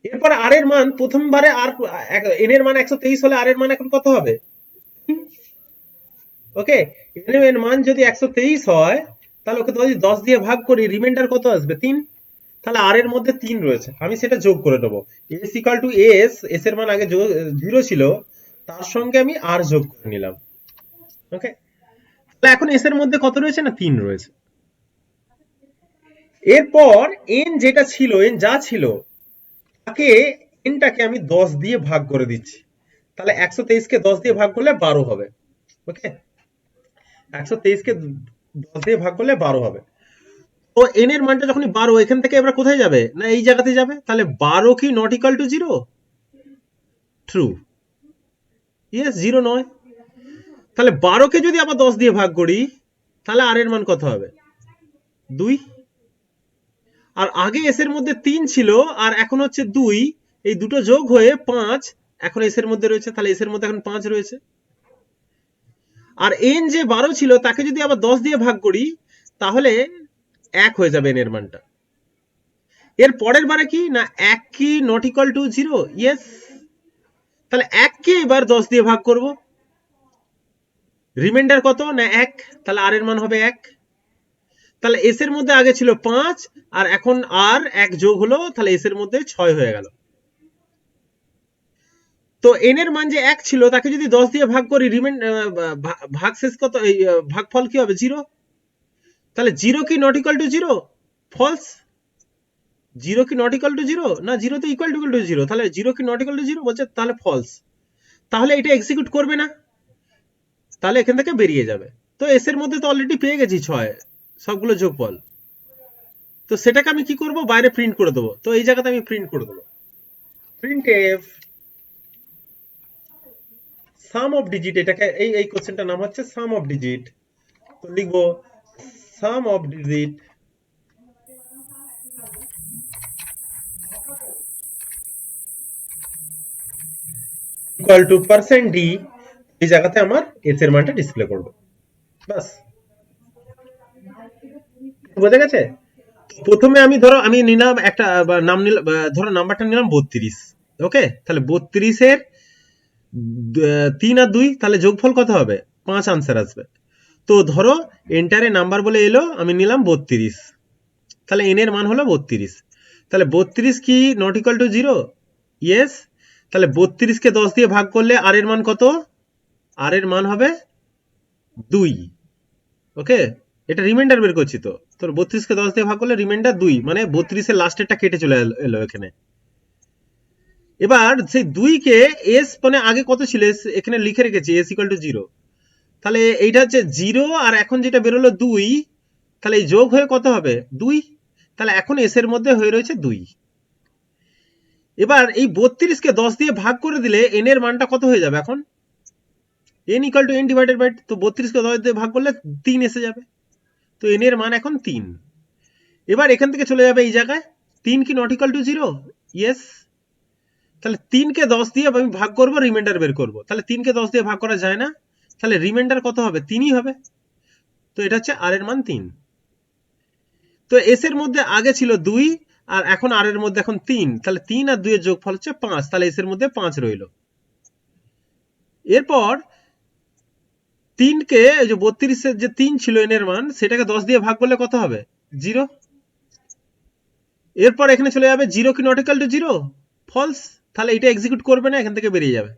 এরপর r এর মান প্রথমবারে r, n এর মান 123 হলে r এর মান এখন কত হবে? ওকে, n এর মান যদি 123 হয়, তাহলে ওকে যদি 10 দিয়ে ভাগ করি রিমাইন্ডার কত আসবে? 3। তাহলে r এর মধ্যে 3 রয়েছে, আমি সেটা যোগ করে দেবো। s ইকুয়াল টু s এর মান আগে 0 ছিল, তার সঙ্গে আমি r যোগ করে নিলাম। ওকে, তাহলে এখন s এর মধ্যে কত রয়েছে না 3 রয়েছে। এরপর n যেটা ছিল, n যা ছিল তাকে, n টাকে আমি 10 দিয়ে ভাগ করে দিচ্ছি। তাহলে 123 কে 10 দিয়ে ভাগ করলে 12 হবে। ওকে, 123 কে 10 দিয়ে ভাগ করলে 12 হবে। তো n এর মানটা যখনই 12, এখান থেকে এবার কোথায় যাবে না এই জায়গাতে যাবে, তাহলে 12 কি not equal to 0? True. Yes, 0 নয়। তাহলে 12 কে যদি আবার 10 দিয়ে ভাগ করি, তাহলে আর এর মান কত হবে? 2। আর আগে এস এর মধ্যে 3 ছিল, আর এখন হচ্ছে 2, এই দুটো যোগ হয়ে 5 এখন এস এর মধ্যে রয়েছে, তাহলে এস এর মধ্যে এখন 5 রয়েছে। আর n যে 12 ছিল তাকে যদি আবার 10 দিয়ে ভাগ করি, তাহলে 1 হয়ে যাবে n এর মানটা। এর পরের বারে কি না 1 কি নট ইকুয়াল টু 0? ইয়েস। তাহলে 1 কে এবার 10 দিয়ে ভাগ করব, রিমাইন্ডার কত না 1, তাহলে আর এর মান হবে 1। তাহলে এস এর মধ্যে আগে ছিল 5, আর এখন আর 1 যোগ হলো, তাহলে এস এর মধ্যে 6 হয়ে গেল। তো n এর মান যে 1 ছিল তাকে যদি 10 দিয়ে ভাগ করি, ভাগ শেষ কত, এই ভাগফল কি হবে? 0। তাহলে 0 কি নট ইকুয়াল টু 0? ফলস। 0 কি নট ইকুয়াল টু 0 না, 0 তো ইকুয়াল টু 0, তাহলে 0 কি নট ইকুয়াল টু 0 বলছে, তাহলে ফলস। তাহলে এটা এক্সিকিউট করবে না, তাহলে এখান থেকে বেরিয়ে যাবে। তো এস এর মধ্যে তো অলরেডি পেয়ে গেছি 6, সবগুলো যোগফল। তো সেটাকে আমি কি করব, বাইরে প্রিন্ট করে দেবো। তো এই জায়গাতে আমি প্রিন্ট করে দেবো, প্রিন্টএফ সাম অফ ডিজিট। এটাকে এই কোশ্চেনটার নাম হচ্ছে সাম অফ ডিজিট। তো লিখবো sum of digit equal to percent D. এই জায়গাতে আমার এস এর মানটা ডিসপ্লে করবে, বাস। বোঝা গেছে? প্রথমে আমি ধরো আমি নিলাম একটা নাম নিলাম, ধরো নাম্বারটা নিলাম 32। ওকে, তাহলে 32 এর 3 আর 2, তাহলে যোগফল কত হবে? 5 আনসার আসবে। তো ধরো এন্টারে নাম্বার বলে এলো, আমি নিলাম 32, তাহলে n এর মান হলো 32। তাহলে 32 কি নট ইকুয়াল টু 0? ইয়েস। তাহলে 32 কে 10 দিয়ে ভাগ করলে আর এর মান কত? আর এর মান হবে 2। ওকে, এটা রিমাইন্ডার বের করছি। তো তোর 32 কে 10 দিয়ে ভাগ করলে রিমাইন্ডার 2, মানে 32 এর লাস্টেরটা কেটে চলে এলো এখানে। এবার সেই 2 কে s মানে আগে কত ছিল এখানে লিখে রেখেছি s ইকুয়াল টু 0, তাহলে এইটা হচ্ছে 0, আর এখন যেটা বেরোলো 2, তাহলে এই যোগ হয়ে কত হবে? 2। তাহলে এখন s এর মধ্যে হয়ে রয়েছে 2। এবার এই 32 কে 10 দিয়ে ভাগ করে দিলে n এর মানটা কত হয়ে যাবে এখন? n equal to n divided by, তো 32 কে 10 দিয়ে ভাগ করলে 3 এসে যাবে। তো n এর মান এখন 3। এবার এখান থেকে চলে যাবে এই জায়গায় 3 কি নট ইকুয়াল টু 0? ইয়েস। তাহলে 3 কে 10 দিয়ে আমি ভাগ করব, রিমাইন্ডার বের করব। তাহলে 3 কে 10 দিয়ে ভাগ করা যায় না, তাহলে রিমাইন্ডার কত হবে? 3ই হবে। তো এটা হচ্ছে আর এর মান 3। তো এস এর মধ্যে আগে ছিল 2, আর এখন আর এর মধ্যে এখন 3, তাহলে 3 আর 2 এর যোগফল হচ্ছে 5, তাহলে এস এর মধ্যে 5 রইল। এরপর 3 কে যে 32 এর যে 3 ছিল n এর মান, সেটাকে 10 দিয়ে ভাগ করলে কত হবে? 0। এরপর এখানে চলে যাবে 0 কি নট ইকুয়াল টু 0, ফলস, তাহলে এটা এক্সিকিউট করবে না, এখান থেকে বেরিয়ে যাবে।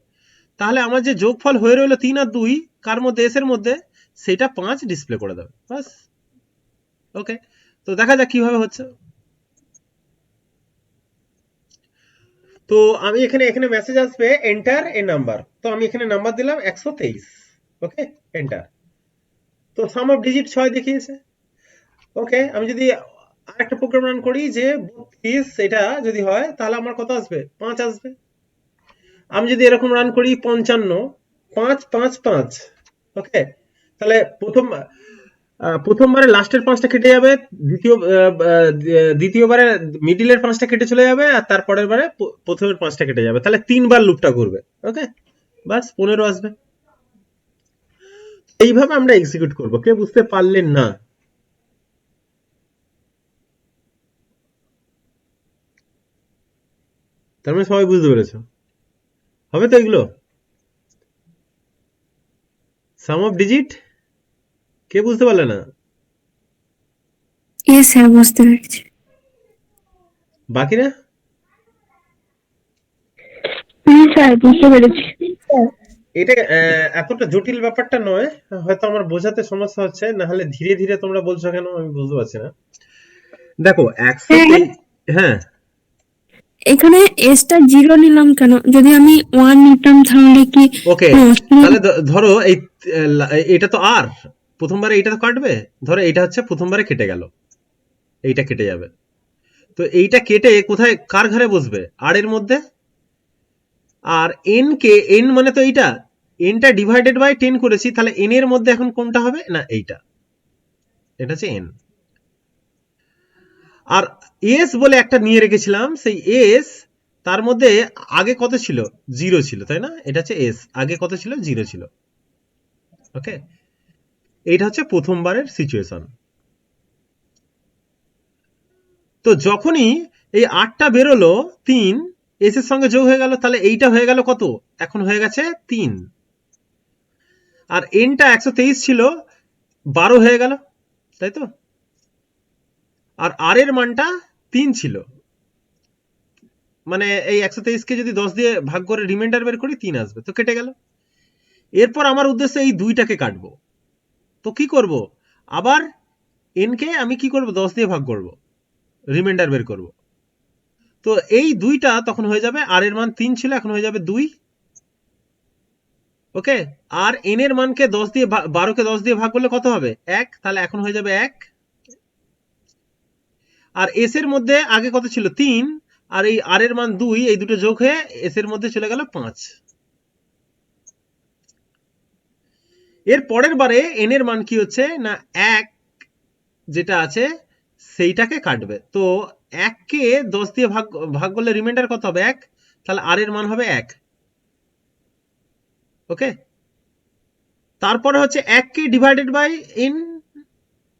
তাহলে আমার যে যোগফল হয়ে রইলো 3 আর 2 কার মধ্যে, এস এর মধ্যে, সেটা 5 ডিসপ্লে করে দেবে, বাস। ওকে, তো দেখা যাক কিভাবে হচ্ছে। তো আমি এখানে মেসেজ আসবে এন্টার এ নাম্বার, তো আমি এখানে নাম্বার দিলাম 123। ওকে, এন্টার। তো সাম অফ ডিজিট 6 দেখিয়েছে। ওকে, আমি যদি আরেকটা প্রোগ্রাম রান করি যে 32 এটা যদি হয় তাহলে আমার কত আসবে, 5 আসবে। আমি যদি এরকম রান করি 55, 5 5 5, ওকে, তাহলে প্রথমবারে লাস্টের 5টা কেটে যাবে, দ্বিতীয়বারে মিডিলের 5টা কেটে চলে যাবে, আর তারপরের বারে প্রথমের 5টা কেটে যাবে, তাহলে 3বার লুপটা ঘুরবে। ওকে, বাস 15 আসবে। এইভাবে আমরা এক্সিকিউট করব। কে বুঝতে পারলেন না? তার মানে সবাই বুঝতে পেরেছো, হবে তো এগুলো? সাম অফ ডিজিট কে বুঝতে পারলে না? এ স্যার, বুঝতে পেরেছি। বাকিরা? স্যার, বুঝতে পেরেছি। এটা এতটা জটিল ব্যাপারটা নয়, হয়তো আমার বোঝাতে সমস্যা হচ্ছে, না হলে ধীরে ধীরে তোমরা বলছো কেন আমি বুঝতে পারছি না। দেখো 123, হ্যাঁ এখানে এসটা 0 নিলাম কেন? যদি আমি 1 নিতাম তাহলে কি? ওকে, ও, তাহলে ধরো এটা তো আর প্রথমবারে এটা তো কাটবে, ধরো এটা হচ্ছে প্রথমবারে কেটে গেল, এইটা কেটে যাবে, তো এইটা কেটে কোথায়, কার ঘরে বসবে, আর এর মধ্যে। আর এন কে, এন মানে তো এইটা, এনটা ডিভাইডেড বাই 10 করেছি, তাহলে এন এর মধ্যে এখন কোনটা হবে না, এইটা, এটা হচ্ছে এন। আর এস বলে একটা নিয়ে রেখেছিলাম, সেই এস তার মধ্যে আগে কত ছিল, 0 ছিল, তাই না? এটা হচ্ছে এস, আগে কত ছিল, 0 ছিল। ওকে, এইটা হচ্ছে প্রথমবারের সিচুয়েশন। তো যখনই এই 8টা বেরোলো, 3 এস এর সঙ্গে যোগ হয়ে গেল, তাহলে এইটা হয়ে গেল কত, এখন হয়ে গেছে 3। আর এনটা 123 ছিল, 12 হয়ে গেল, তাই তো? আর আর এর মানটা 3 ছিল, মানে এই 123কে যদি 10 দিয়ে ভাগ করে রিমাইন্ডার বের করি 3 আসবে, তো কেটে গেল। এরপর আমার উদ্দেশ্য এই দুইটাকে কাটবো, তো কি করব, আবার এনকে আমি কি করব, 10 দিয়ে ভাগ করব, রিমাইন্ডার বের করব। তো এই দুইটা তখন হয়ে যাবে, আর এর মান 3 ছিল, এখন হয়ে যাবে 2। ওকে, আর এন এর মানকে 10 দিয়ে 12কে 10 দিয়ে ভাগ করলে কত হবে, 1, তাহলে এখন হয়ে যাবে 1। আর এস এর মধ্যে আগে কত ছিল, 3, আর এই আর এর মান 2, এই দুটো যোগ হয়ে এস এর মধ্যে চলে গেল 5। এর পরের বারে এন এর মান কি হচ্ছে না, 1 যেটা আছে সেইটাকে কাটবে, তো 1কে 10 দিয়ে ভাগ ভাগ করলে রিমাইন্ডার কত হবে, 1, তাহলে আর এর মান হবে 1। ওকে, তারপরে হচ্ছে 1কে ডিভাইডেড বাই এন,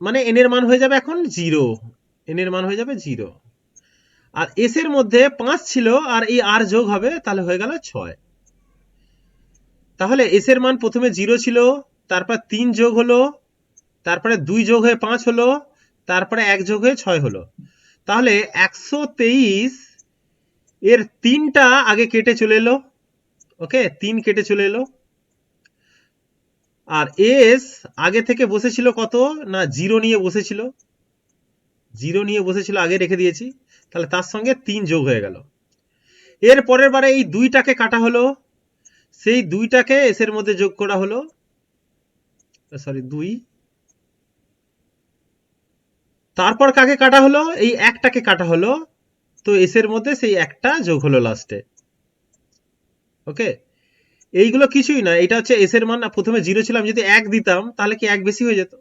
মানে এন এর মান হয়ে যাবে এখন 0, এন এর মান হয়ে যাবে 0। আর এস এর মধ্যে 5 ছিল, আর এই আর যোগ হবে, তাহলে হয়ে গেল 6। তাহলে এস এর মান প্রথমে 0 ছিল, তারপর 3 যোগ হলো, তারপরে 2 যোগ হয়ে 5 হলো, তারপরে 1 যোগ হয়ে 6 হলো। তাহলে 123 এর 3টা আগে কেটে চলে এলো। ওকে, 3 কেটে চলে এলো। আর এস আগে থেকে বসেছিল কত না, 0 নিয়ে বসেছিল, 0 নিয়ে বসেছিল, আগে রেখে দিয়েছি, তাহলে তার সঙ্গে 3 যোগ হয়ে গেল। এর পরের বারে এই দুইটাকে কাটা হলো, সেই দুইটাকে এস এর মধ্যে যোগ করা হলো, সরি 2। তারপর কাকে কাটা হলো, এই একটাকে কাটা হলো, তো এস এর মধ্যে সেই একটা যোগ হলো লাস্টে। ওকে, এইগুলো কিছুই না, এটা হচ্ছে এস এর মান, প্রথমে 0 ছিল, আমি যদি 1 দিতাম তাহলে কি 1 বেশি হয়ে যেত।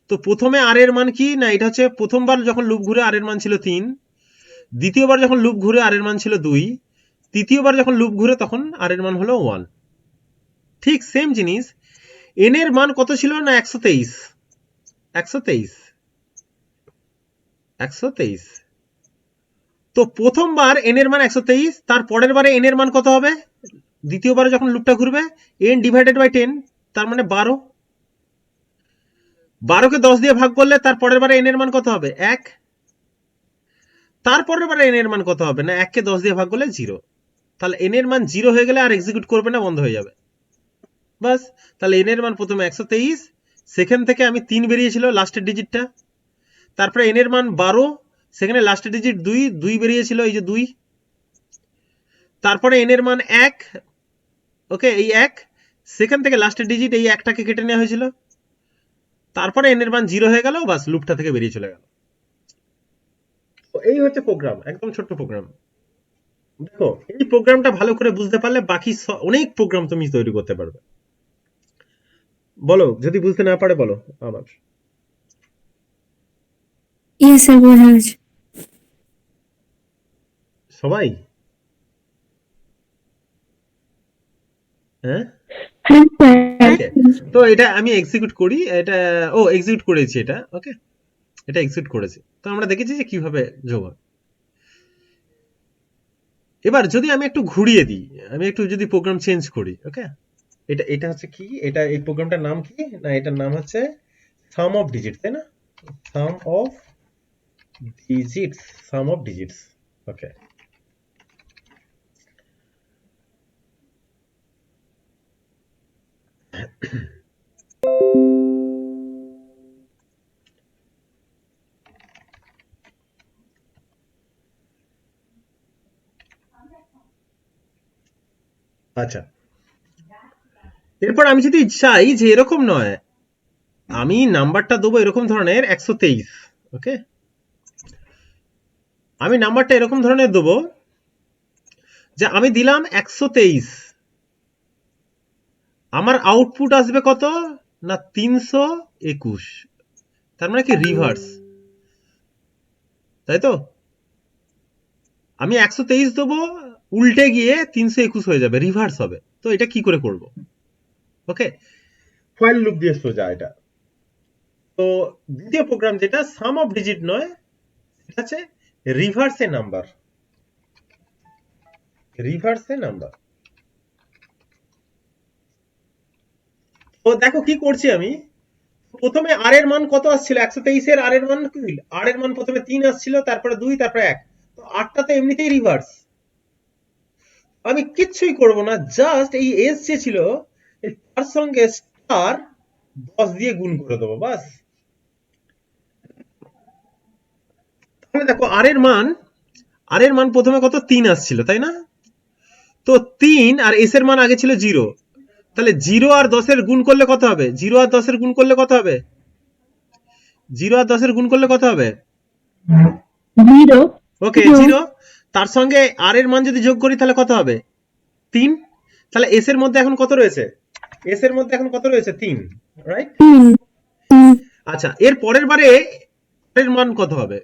তো প্রথমে আর এর মান কি না, এটা হচ্ছে প্রথমবার যখন লুপ ঘুরে আর এর মান ছিল 3, দ্বিতীয়বার যখন লুপ ঘুরে আর এর মান ছিল 2, তৃতীয়বার যখন লুপ ঘুরে তখন আর এর মান হলো 1। ঠিক সেম জিনিস, এন এর মান কত ছিল না, 123, 123, 123। তো প্রথমবার এন এর মান 123, তার পরের বারে এন এর মান কত হবে, দ্বিতীয়বারে যখন লুপটা ঘুরবে, এন ডিভাইডেড বাই 10, তার মানে 12। 12কে 10 দিয়ে ভাগ করলে তার পরের বারে এন এর মান কত হবে, 1। তারপরের বার n এর মান কত হবে না 1 কে 10 দিয়ে ভাগ করলে 0, তাহলে n এর মান 0 হয়ে গেলে আর এক্সিকিউট করবে না, বন্ধ হয়ে যাবে। বাস, তাহলে n এর মান প্রথমে 123, সেখান থেকে আমি 3 বেরিয়েছিল লাস্টের ডিজিটটা, তারপরে n এর মান 12, সেখানে লাস্টের ডিজিট 2 বেরিয়েছিল, এই যে 2, তারপরে n এর মান 1, ওকে এই 1, সেখান থেকে লাস্টের ডিজিট এই 1টাকে কেটে নেওয়া হয়েছিল, তারপরে n এর মান 0 হয়ে গেল, বাস লুপটা থেকে বেরিয়ে চলে গেল। এই হচ্ছে প্রোগ্রাম, একদম ছোট্ট প্রোগ্রাম। দেখো এই প্রোগ্রামটা ভালো করে বুঝতে পারলে বাকি অনেক প্রোগ্রাম তুমি তৈরি করতে পারবে। বলো, যদি বুঝতে না পারে বলো আবার। ইয়েস স্যার, বোঝা গেছে। সবাই? হ্যাঁ, হ্যাঁ স্যার। ওকে। তো এটা আমি এক্সিকিউট করি, এটা এক্সিকিউট করেছি এটা, ওকে এটা এক্সিকিউট করেছি। তো আমরা দেখেছি যে কিভাবে যোগ হয়। এবার যদি আমি একটু ঘুরিয়ে দিই, আমি একটু যদি প্রোগ্রাম চেঞ্জ করি, ওকে এটা হচ্ছে কি, এটা এই প্রোগ্রামটার নাম কি না, এটার নাম হচ্ছে সাম অফ ডিজিটস, তাই না? Sum of digits, sum of digits, okay. আচ্ছা, এরপর আমি যদি চাই যে এরকম নয়, আমি নাম্বারটা দেবো এরকম ধরনের 123, ওকে আমি নাম্বারটা এরকম ধরনের দেবো যে আমি দিলাম 123, আমার আউটপুট আসবে কত না 321, তার মানে কি রিভার্স, তাই তো? আমি 123 দেবো, উল্টে গিয়ে 321 হয়ে যাবে, রিভার্স হবে। তো এটা কি করে করব? ওকে, হোয়াইল লুপ দিয়ে সোজা এটা। তো দ্বিতীয় প্রোগ্রাম যেটা সাম অফ ডিজিট নয়, সেটা হচ্ছে রিভার্সে নাম্বার, রিভার্সে নাম্বার। তো দেখো কি করছি আমি, প্রথমে আর এর মান কত আসছিল, 123 এর আর এর মান কি, আর এর মান প্রথমে 3 আসছিল, তারপরে 2, তারপরে 1, তো 8টা তো এমনিতেই রিভার্স, আমি কিচ্ছুই করব না, জাস্ট এই এস যে ছিল তার সঙ্গে স্টার 10 দিয়ে গুণ করে দেবো, বাস। তাহলে দেখো আর এর মান প্রথমে কত 3 আসছিল, তাই না? তো 3 আর এস এর মান আগে ছিল 0, তাহলে 0 আর 10 এর গুণ করলে কত হবে, 0 আর 10 এর গুণ করলে কত হবে, 0 আর 10 এর গুণ করলে কত হবে, 0। ওকে 0, তার সঙ্গে আর এর মান যদি যোগ করি তাহলে কত হবে 3, তাহলে এস এর মধ্যে এখন কত রয়েছে, এস এর মধ্যে এখন কত রয়েছে 3, রাইট? আচ্ছা, এর পরের বারে এর মান কত হবে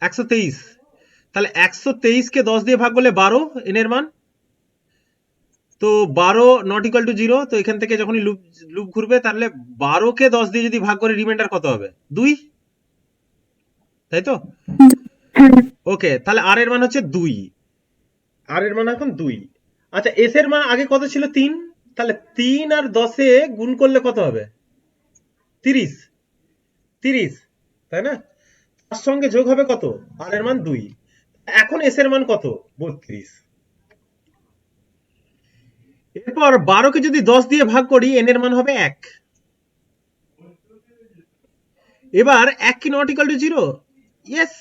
123, তাহলে 123 কে 10 দিয়ে ভাগ করলে 12 এন এর মান, তো 12 নট ইকুয়াল টু 0, তো এখান থেকে যখনই লুপ লুপ ঘুরবে তাহলে 12 কে 10 দিয়ে যদি ভাগ করে রিমাইন্ডার কত হবে 2, তাই তো? ওকে, তাহলে আর এর মান হচ্ছে 2, আর এর মান এখন 2। আচ্ছা, এস এর মান আগে কত ছিল 3, তাহলে 3 আর 10 এ গুণ করলে কত হবে 30, 30, তাই না? তার সঙ্গে যোগ হবে কত, আর এর মান 2, এখন এস এর মান কত 32। এরপর 12 কে যদি 10 দিয়ে ভাগ করি এন এর মান হবে 1, এবার 1 কি নট ইকুয়াল টু 0, ইয়েস,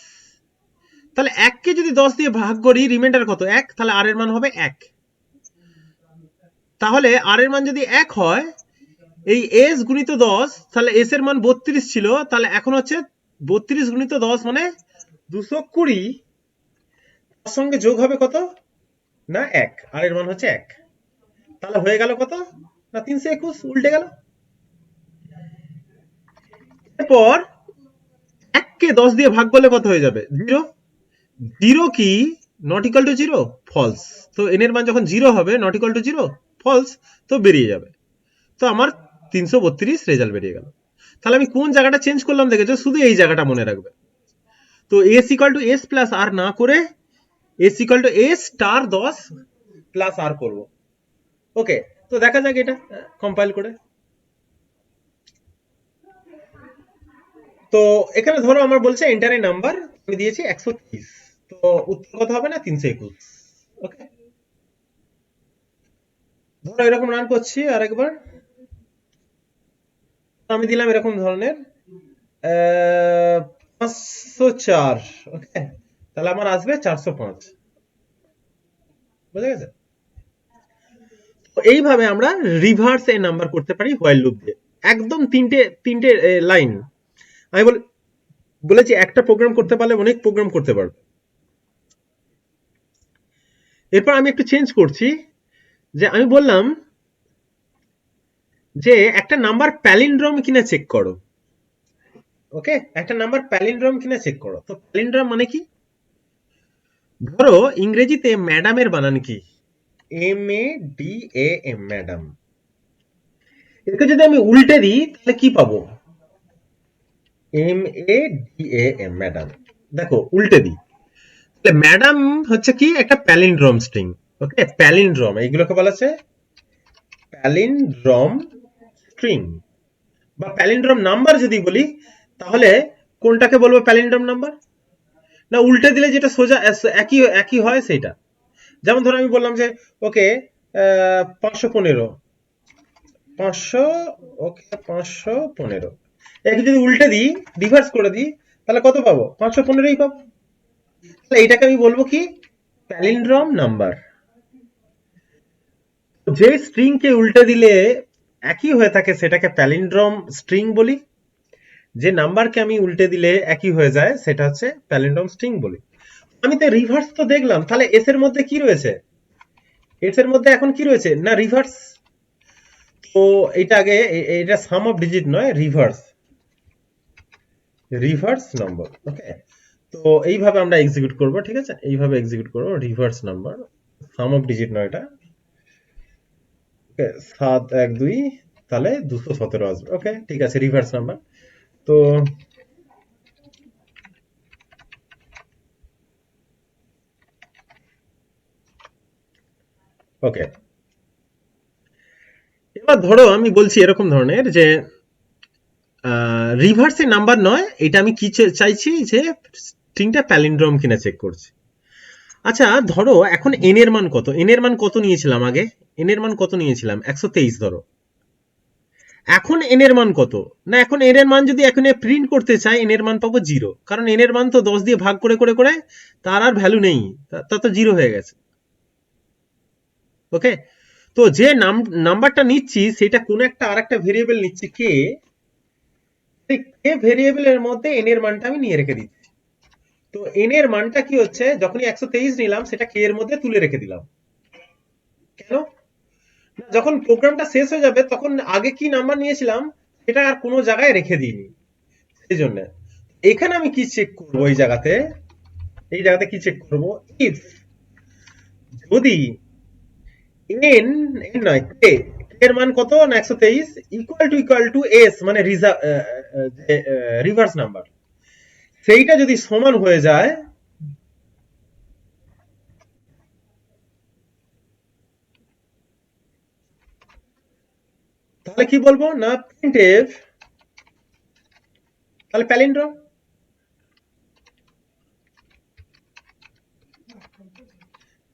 তাহলে 1 কে যদি 10 দিয়ে ভাগ করি রিমাইন্ডার কত 1, তাহলে আর এর মান হবে 1, তাহলে আর এর মান যদি 1 হয়, এই এস গুণিত 10, তাহলে এস এর মান 32 ছিল, তাহলে এখন হচ্ছে 32 গুণিত 10 মানে 220, তার সঙ্গে যোগ হবে কত না 1, আর এর মান হচ্ছে 1, তাহলে হয়ে গেল কত না 321, উল্টে গেল। এরপর 1 কে 10 দিয়ে ভাগ করলে কত হয়ে যাবে 0, 0 কি নট ইকুয়াল টু 0, ফলস, তো এন এর মান যখন 0 হবে নট ইকুয়াল টু 0, ফলস, তো বেরিয়ে যাবে। তো আমার 332 রেজাল্ট বেরিয়ে গেল। তাহলে আমি কোন জায়গাটা চেঞ্জ করলাম দেখেছো, শুধু এই জায়গাটা মনে রাখবে। তো S equal to S plus R না করে S equal to S star 10 plus R করবো। ওকে, তো দেখা যাক এটা কম্পাইল করে। তো এখানে ধরো আমার বলছে এন্টার এ নাম্বার, আমি দিয়েছি 130, তো উত্তর কত হবে না 321। ওকে, ধরো এরকম রান করছি আরেকবার, আমি দিলাম এরকম ধরনের 504। ওকে, তাহলে আমার আসবে 405। বুঝা গেছে? তো এইভাবে আমরা রিভার্স এ নাম্বার করতে পারি হোয়াইল লুপ দিয়ে। একদম তিনটে তিনটে লাইন। আমি বলেছি একটা প্রোগ্রাম করতে পারলে অনেক প্রোগ্রাম করতে পারবে। এরপর আমি একটু চেঞ্জ করছি, যে আমি বললাম যে একটা নাম্বার প্যালিন্ড্রম কিনা চেক করো। ওকে, একটা নাম্বার প্যালিন্ড্রম কিনা চেক করো। তো প্যালিন্ড্রম মানে কি? ধরো ইংরেজিতে ম্যাডামের বানান কি? MADAM, madam. একে যদি আমি উল্টে দিই তাহলে কি পাবো? MADAM, madam. দেখো উল্টে দিই, তাহলে ম্যাডাম হচ্ছে কি একটা প্যালিন্ড্রম স্ট্রিং। ওকে, প্যালিন্ড্রম এইগুলোকে বলা হচ্ছে প্যালিন্ড্রম স্ট্রিং বা প্যালিন্ড্রম নাম্বার। যদি বলি তাহলে কোনটাকে বলবো প্যালিন্ড্রম নাম্বার? না উল্টে দিলে যেটা সোজা একই একই হয় সেটা। যেমন ধরো আমি বললাম যে ওকে 515, 500, ওকে 515, একে যদি উল্টে দিই, রিভার্স করে দিই, তাহলে কত পাবো? 515ই পাবো। তাহলে এটাকে আমি বলবো কি? Palindrome number. যে স্ট্রিং কে উল্টে দিলে একই হয়ে থাকে সেটাকে প্যালিন্ড্রম স্ট্রিং বলি, যে নাম্বারকে আমি উল্টে দিলে একই হয়ে যায় সেটা হচ্ছে প্যালিন্ড্রম স্ট্রিং বলি। আমি তো রিভার্স তো দেখলাম, তাহলে এস এর মধ্যে কি রয়েছে? এস এর মধ্যে এখন কি রয়েছে না রিভার্স। তো এটা আগে এটা সাম অফ ডিজিট নয়, রিভার্স, রিভার্স নম্বর। ওকে, তো এইভাবে আমরা এক্সিকিউট করব। ঠিক আছে, এইভাবে এক্সিকিউট করব reverse number, sum of digit নয় এটা। ওকে, 712, তাহলে 217 আসবে। ওকে, ঠিক আছে, রিভার্স নাম্বার। তো ওকে, এবার ধরো আমি বলছি এরকম ধরনের যে রিভার্সে নাম্বার নয়, এটা আমি কি চাইছি যে স্ট্রিংটা প্যালিন্ড্রম কিনা চেক করছি। আচ্ছা ধরো এখন এন এর মান কত? এন এর মান কত নিয়েছিলাম আগে? এন এর মান কত নিয়েছিলাম? 123 ধরো। এখন এন এর মান কত? না এখন এন এর মান যদি এখন প্রিন্ট করতে চাই, এন এর মান পাবো 0, কারণ এন এর মান তো 10 দিয়ে ভাগ করে করে করে তার আর ভ্যালু নেই, তা তো 0 হয়ে গেছে। ওকে, তো যে নাম্বারটা নিচ্ছি সেটা কোন একটা আরেকটা ভেরিয়েবল নিচ্ছি কে, সেই কে ভেরিয়েবলের মধ্যে এন এর মানটা আমি নিয়ে রেখে দিচ্ছি। তো এন এর মানটা কি হচ্ছে, যখনই 123 নিলাম সেটা কে এর মধ্যে তুলে রেখে দিলাম। কেন? যখন প্রোগ্রামটা শেষ হয়ে যাবে তখন আগে কি নাম্বার নিয়েছিলাম সেটা আর কোনো জায়গায় রেখে দিইনি, সেই জন্য। এখানে আমি কি চেক করব? এই জায়গাতে, এই জায়গাতে কি চেক করব? ইফ যদি এন, এন নয় কে, এর মান কত না 123, ইকুয়াল টু এস মানে রিভার্স নাম্বার, সেইটা যদি সমান হয়ে যায়, তাহলে কি বলবো না প্রিন্টএফ, তাহলে প্যালিন্ড্রম।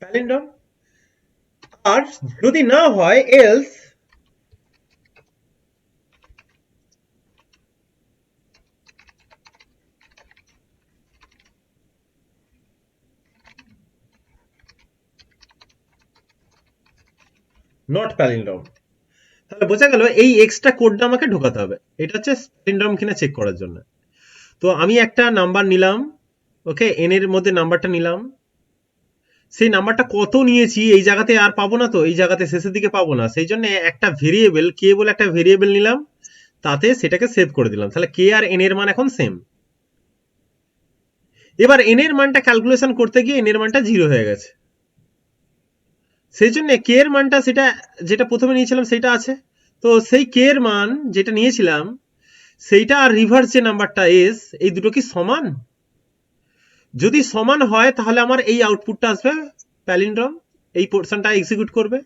প্যালিন্ড্রম। আর যদি না হয় এলস, নট প্যালিন্ড্রম। তাহলে বোঝা গেল এই এক্সট্রা কোডটা আমাকে ঢোকাতে হবে, এটা হচ্ছে প্যালিন্ড্রম কিনা চেক করার জন্য। তো আমি একটা নাম্বার নিলাম, ওকে এন এর মধ্যে নাম্বারটা নিলাম, সেই নাম্বারটা কত নিয়েছি এই জায়গাতে আর পাবো না, তো এই জায়গাতে শেষের দিকে পাবো না, সেই জন্য একটা ভেরিয়েবল কে বলে একটা ভেরিয়েবল নিলাম, তাতে সেটাকে সেভ করে দিলাম। তাহলে কে আর এন এর মান এখন সেম। এবার এন এর মানটা ক্যালকুলেশন করতে গিয়ে এন এর মানটা 0 হয়ে গেছে, সেই জন্য কে এর মানটা সেটা যেটা প্রথমে নিয়েছিলাম সেটা আছে। তো সেই কে এর মান যেটা নিয়েছিলাম সেইটা আর রিভার্স যে নাম্বারটা এস, এই দুটো কি সমান? যদি সমান হয় তাহলে আমার এই আউটপুটটা আসবে প্যালিন্ড্রম, এই পোর্শনটা এক্সিকিউট করবে।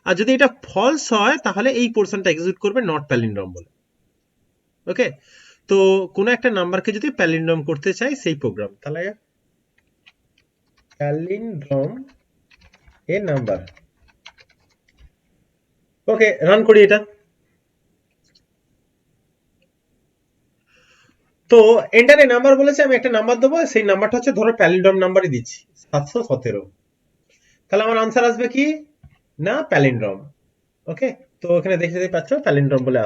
আর যদি এটা ফলস হয় তাহলে এই পোর্শনটা এক্সিকিউট করবে নট প্যালিন্ড্রম বলে। ওকে, তো কোনো একটা নাম্বারকে যদি প্যালিন্ড্রম করতে চাই সেই প্রোগ্রাম, তাহলে প্যালিন্ড্রম এ নাম্বার, ওকে রান করি এটা। তো এন্টারে নাম্বার বলেছে, আমি একটা নাম্বার দেবো, সেই নাম্বারটা হচ্ছে ধরো প্যালিন্ড্রম নাম্বারই দিচ্ছি 717, তাহলে আমার আনসার আসবে কি না প্যালিন্ড্রম। ওকে, তো এখানে দেখতে পাচ্ছ প্যালিন্ড্রম বলে